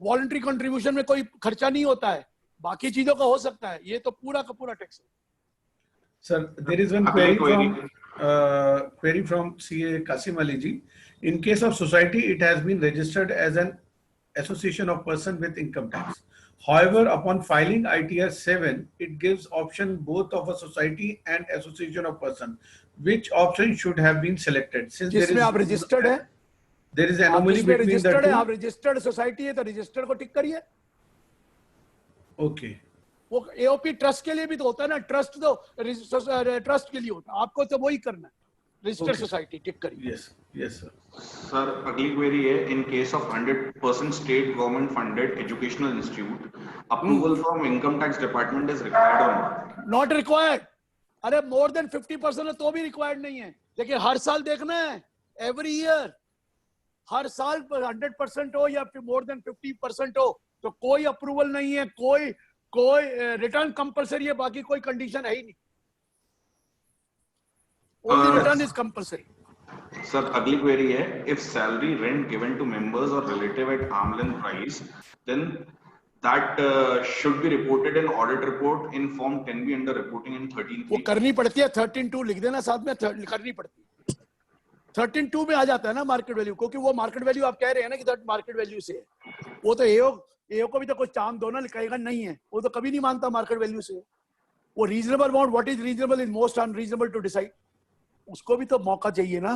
वॉलंटरी कंट्रीब्यूशन में कोई खर्चा नहीं होता है, बाकी चीजों का हो सकता है. ये तो पूरा का पूरा tax. Sir, there is one query from CA Kasim Ali ji. In case of society, it has been registered as an association of person with income tax. However, upon filing ITR 7, it gives option both of a society and association of person. Which option should have been selected? Since जिसमें आप रजिस्टर्ड है, there is an anomaly between the two. आप रजिस्टर्ड सोसाइटी है तो रजिस्टर्ड को टिक करिए. Okay. वो AOP ट्रस्ट के लिए भी तो होता है ना. ट्रस्ट तो ट्रस्ट के लिए होता है, आपको तो वही करना है. रजिस्टर्ड सोसाइटी टिक करिए. Yes, sir. सर अगली क्वेरी है, in case of 100% state government funded educational institute, approval from income tax department is required और नॉट? Not required. अरे मोर देन 50% है तो भी रिक्वायर्ड नहीं है, लेकिन हर साल देखना है, एवरी ईयर. हर साल 100% हो या फिर मोर देन 50% हो तो कोई अप्रूवल नहीं है, कोई रिटर्न कंपलसरी है, बाकी कोई कंडीशन है ही नहीं. Only return is compulsory. Sir अगली क्वेरी है, if salary rent given to members और relative at arm length price, then that should be reported in audit report in form 10B under reporting in 13(3). वो करनी पड़ती है. 13(2) लिख देना साथ में, करनी पड़ती है. 13(2) में आ जाता है ना मार्केट वैल्यू, क्योंकि वो मार्केट वैल्यू आप कह रहे हैं ना कि दैट मार्केट वैल्यू से है. वो तो एओ को भी तो कुछ चांद दो ना, लिखाएगा नहीं है, वो तो कभी नहीं मानता मार्केट वैल्यू से. वो reasonable amount, what is reasonable is most unreasonable to decide. उसको भी तो मौका चाहिए ना,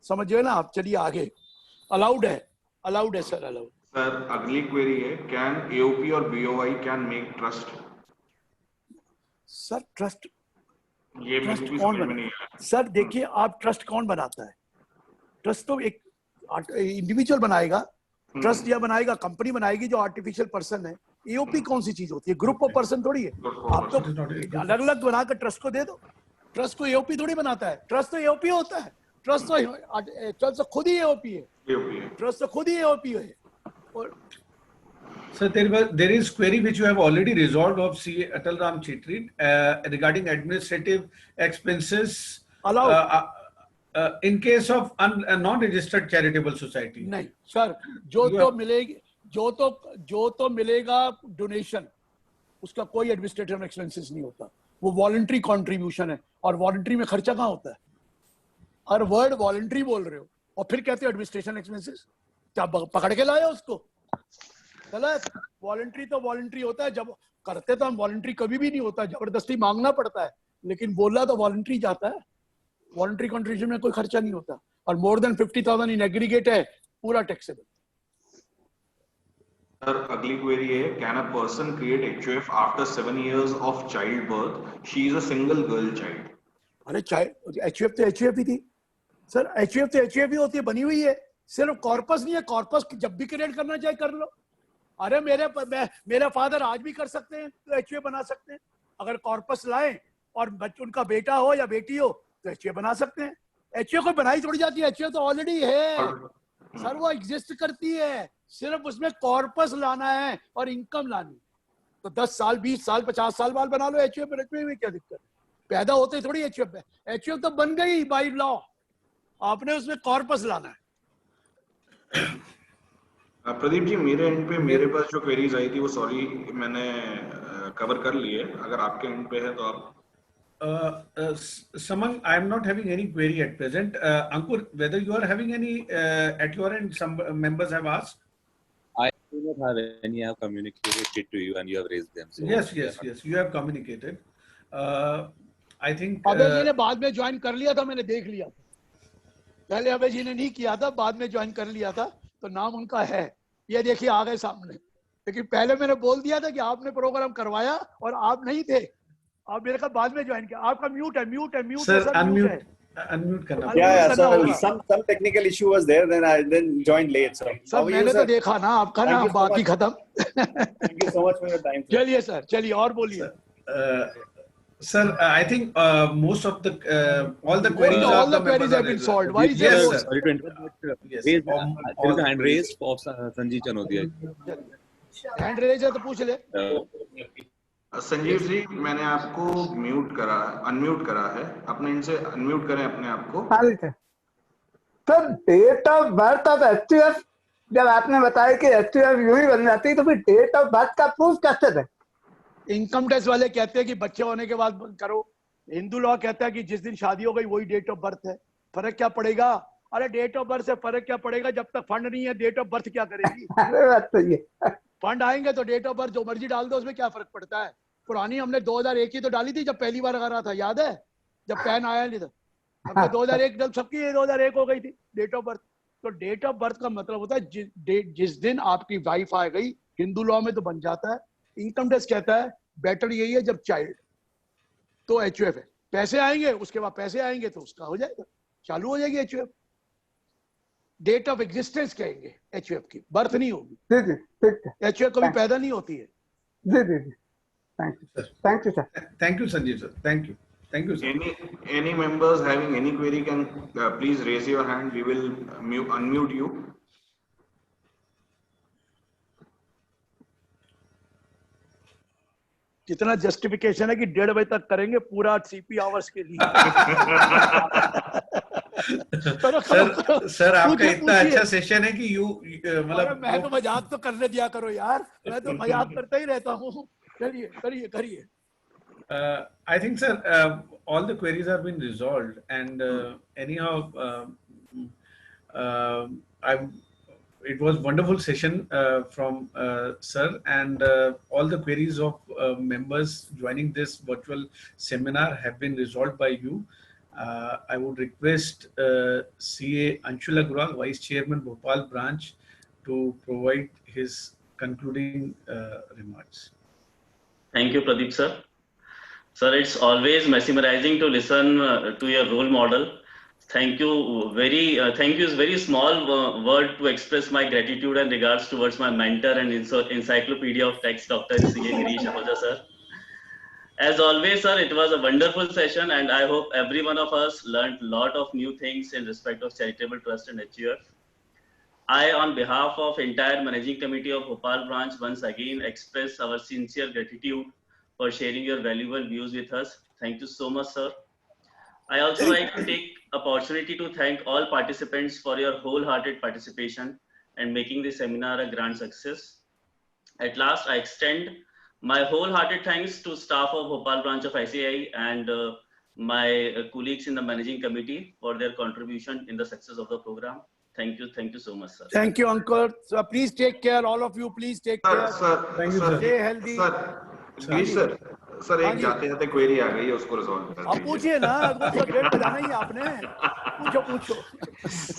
समझिए ना आप. चलिए आगे. अलाउड है सर, अलाउड. सर अगली क्वेरी है, कैन AOP और BOI can make trust? Sir trust मुझे भी कौन समझ में नहीं बनाता? सर देखिए, आप ट्रस्ट कौन बनाता है? ट्रस्ट तो एक इंडिविजुअल बनाएगा. ट्रस्ट या बनाएगा कंपनी बनाएगी जो आर्टिफिशियल पर्सन है. AOP कौन सी चीज होती है? ग्रुप ऑफ पर्सन थोड़ी है. आप तो अलग अलग बनाकर ट्रस्ट को दे दो. ट्रस्ट को AOP थोड़ी बनाता है. ट्रस्ट तो AOP होता है. ट्रस्ट तो खुद ही AOP है. ट्रस्ट तो खुद ही AOP है. So there is query which you have already resolved of C. Atal Ram Chitri regarding administrative expenses in case of a non-registered charitable society. नहीं सर, जो तो मिलेगा डोनेशन, उसका कोई एडमिनिस्ट्रेटिव एक्सपेंसेस नहीं होता. वो वॉलंटरी कंट्रीब्यूशन है, और वॉलंटरी में खर्चा कहाँ होता है? हर वर्ड वॉलंटरी बोल रहे हो और फिर कहते हो एडमिनिस्ट्रेशन एक्सपेंसेस. क्या पकड़ के लाया उसको? गलत. वॉलंटरी तो वॉलंटरी होता है. जब करते तो हम वॉलंटरी कभी भी नहीं होता, जबरदस्ती मांगना पड़ता है, लेकिन बोला तो वॉलंटरी जाता है। वॉलंटरी कंट्रीब्यूशन में कोई खर्चा नहीं होता, और मोर देन 50,000 इन एग्रीगेट है, पूरा टैक्सेबल। सर अगली क्वेरी है, can a person create HUF after 7 years of child birth? She is a single girl child. अरे HUF तो HUF ही थी सर, HUF तो HUF ही होती है, बनी हुई है, सिर्फ कॉर्पस नहीं है। कॉर्पस जब भी क्रिएट करना चाहे कर लो। अरे मेरे फादर आज भी कर सकते हैं तो HUF बना सकते हैं। अगर कॉर्पस लाए और उनका बेटा हो या बेटी हो तो HUF बना सकते हैं। HUF को बनाई थोड़ी जाती है, HUF तो ऑलरेडी है सर, वो एग्जिस्ट करती है, सिर्फ उसमें कॉर्पस लाना है और इनकम लानी। तो 10 साल 20 साल 50 साल बाद बना लो HUF में क्या दिक्कत है? पैदा होते थोड़ी HUF है, HUF तो बन गई बाय लॉ, आपने उसमें कॉर्पस लाना है। प्रदीप जी, मेरे एंड पे मेरे पास जो क्वेरीज आई थी वो सॉरी मैंने कवर कर ली है, अगर आपके एंड पे है तो आप। Samang, I am not having any query at present. Ankur, whether you are having any at your end, some members have asked. I do not have any. I have communicated to you and you have raised them. So Yes, you have communicated. I think. अभय जी ने बाद में ज्वाइन कर लिया था, मैंने देख लिया था, पहले अभय जी ने नहीं किया था, बाद में ज्वाइन कर लिया था, तो नाम उनका है, ये देखिए आ गए सामने। लेकिन पहले मैंने बोल दिया था कि आपने प्रोग्राम करवाया और आप नहीं थे, आप मेरे का बाद में ज्वाइन किया। आपका म्यूट है, म्यूट है, म्यूट है Sir, सर, म्यूट है। unmute करना। Yeah, करना so होगा। some technical issue was there, then I joined late. So sir how are you, मैंने तो sir? देखा ना आपका Thank ना, you so बाकी much. खत्म। Thank you so much for your time, sir. चलिए सर, चलिए और बोलिए। Sir, I think most of the all the queries all the of queries have been solved. Why is there Yes, more? sir. sorry to interrupt, but Yes. raised, All there is a hand queries. raised of Sanjeev Chanodia. Hand raise है तो पूछ ले। संजीव जी, मैंने आपको अनम्यूट करा है, अपने इनसे अनम्यूट करें अपने आप को। Sir date of birth of HUF, जब आपने बताया कि HUF यूं ही बन जाती है, तो फिर डेट ऑफ बर्थ का प्रूफ कैसे दें? इनकम टैक्स वाले कहते हैं कि बच्चे होने के बाद करो, हिंदू लॉ कहता है कि जिस दिन शादी हो गई वही डेट ऑफ बर्थ है। फर्क क्या पड़ेगा? अरे डेट ऑफ बर्थ से फर्क क्या पड़ेगा, जब तक फंड नहीं है डेट ऑफ बर्थ क्या करेगी? अरे बात सही है। फंड आएंगे तो डेट ऑफ बर्थ जो मर्जी डाल दो, उसमें क्या फर्क पड़ता है? पुरानी हमने 2001 की तो डाली थी जब पहली बार करा था, याद है जब पैन आया नहीं था, अब तो 2001 जब सबकी 2001 हो गई थी डेट ऑफ बर्थ। तो डेट ऑफ बर्थ का मतलब होता है जिस दिन आपकी वाइफ आ गई, हिंदू लॉ में तो बन जाता है। इनकम टैक्स कहता है बेटर यही है जब चाइल्ड, तो HUF है। पैसे आएंगे, उसके बाद पैसे आएंगे तो उसका हो जाएगा, चालू हो जाएगी HUF। डेट ऑफ एग्जिस्टेंस कहेंगे HUF की, बर्थ नहीं होगी। जी जी ठीक है। HUF कभी पैदा नहीं होती है। जी जी जी, thank you sir, thank you sir. Thank you, Sanjeev sir. Thank you, sir. Any members having any query can please raise your hand. We will unmute you. कितना जस्टिफिकेशन है कि 1:30 बजे तक करेंगे पूरा CP आवर्स के लिए। सर आपका इतना अच्छा सेशन है कि मतलब मैं तो मजाक तो करने दिया करो यार, मैं तो मजाक करता ही रहता हूँ। चलिए करिए। I think, sir, all the queries have been resolved, and anyhow, it was wonderful session from sir, and all the queries of members joining this virtual seminar have been resolved by you. I would request CA Anshul Agrawal, Vice Chairman, Bhopal Branch, to provide his concluding remarks. Thank you, Pradeep sir. Sir, it's always mesmerizing to listen to your role model. Thank you. Thank you is very small word to express my gratitude and regards towards my mentor and encyclopedia of text, Dr. C.A. Girish Ahoja sir. As always, sir, it was a wonderful session, and I hope every one of us learned a lot of new things in respect of charitable trust and HUF. I, on behalf of entire managing committee of Bhopal branch, once again express our sincere gratitude for sharing your valuable views with us. Thank you so much, sir. I also like to take opportunity to thank all participants for your wholehearted participation and making this seminar a grand success. At last, I extend my wholehearted thanks to staff of Bhopal branch of ICAI and my colleagues in the managing committee for their contribution in the success of the program. Thank you so much, sir. Thank you, Ankur. So please take care, all of you. Please take care. Sir, Thank you, sir, sir. Stay healthy. Sir, ji sir, sir हाँ एक जी। जाते जाते क्वेरी आ गई है, उसको रिजॉल्व कर आप दीजिए। पूछिए ना, वो सब्जेक्ट बजाना ही है आपने, पूछो पूछो।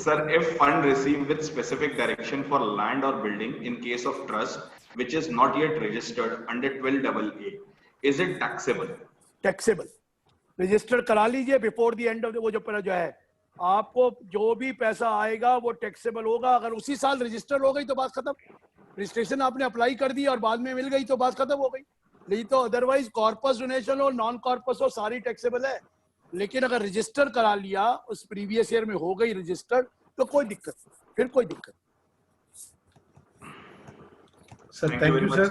Sir, if fund received with specific direction for land or building in case of trust, which is not yet registered under 12AA, is it taxable? Taxable, register करा लीजिए बिफोर द एंड ऑफ वो जो है, आपको जो भी पैसा आएगा वो टैक्सेबल होगा। अगर उसी साल रजिस्टर हो गई तो बात खत्म, रजिस्ट्रेशन आपने अप्लाई कर दी और बाद में मिल गई तो बात खत्म हो गई। नहीं तो अदरवाइज कॉर्पस डोनेशन हो नॉन कॉर्पस हो सारी टैक्सेबल है, लेकिन अगर रजिस्टर करा लिया उस प्रीवियस ईयर में हो गई रजिस्टर्ड तो कोई दिक्कत नहीं, फिर कोई दिक्कत। Sir, thank you, sir.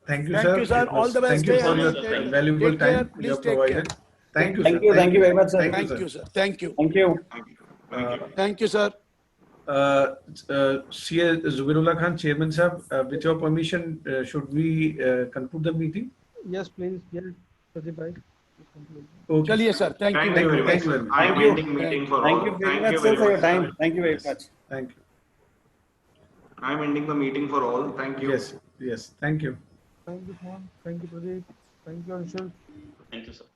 Thank you, sir. Thank you, sir. It was- All the best. Thank you Stay for your healthy. valuable Take care. time you Please have take provided. care. Thank you, Thank sir. you. Thank you very much, sir. Thank you, sir. Thank you. Thank you. Thank you. Thank you. Thank you, sir. CA Zubirullah Khan, Chairman sir, with your permission, should we conclude the meeting? Yes, please. Yes, Pradeep bhai. Okay. चलिए sir, thank Thank you. you very much, Thank you sir. very much. I am Thank you. ending meeting for all. Thank you very much, sir, for your time. Thank you very much. Thank you. I am ending the meeting for all. Thank you. Yes, yes. Thank you. Thank you, Mohan. Thank you, Pradeep. Thank you, Anshul. Thank you, sir.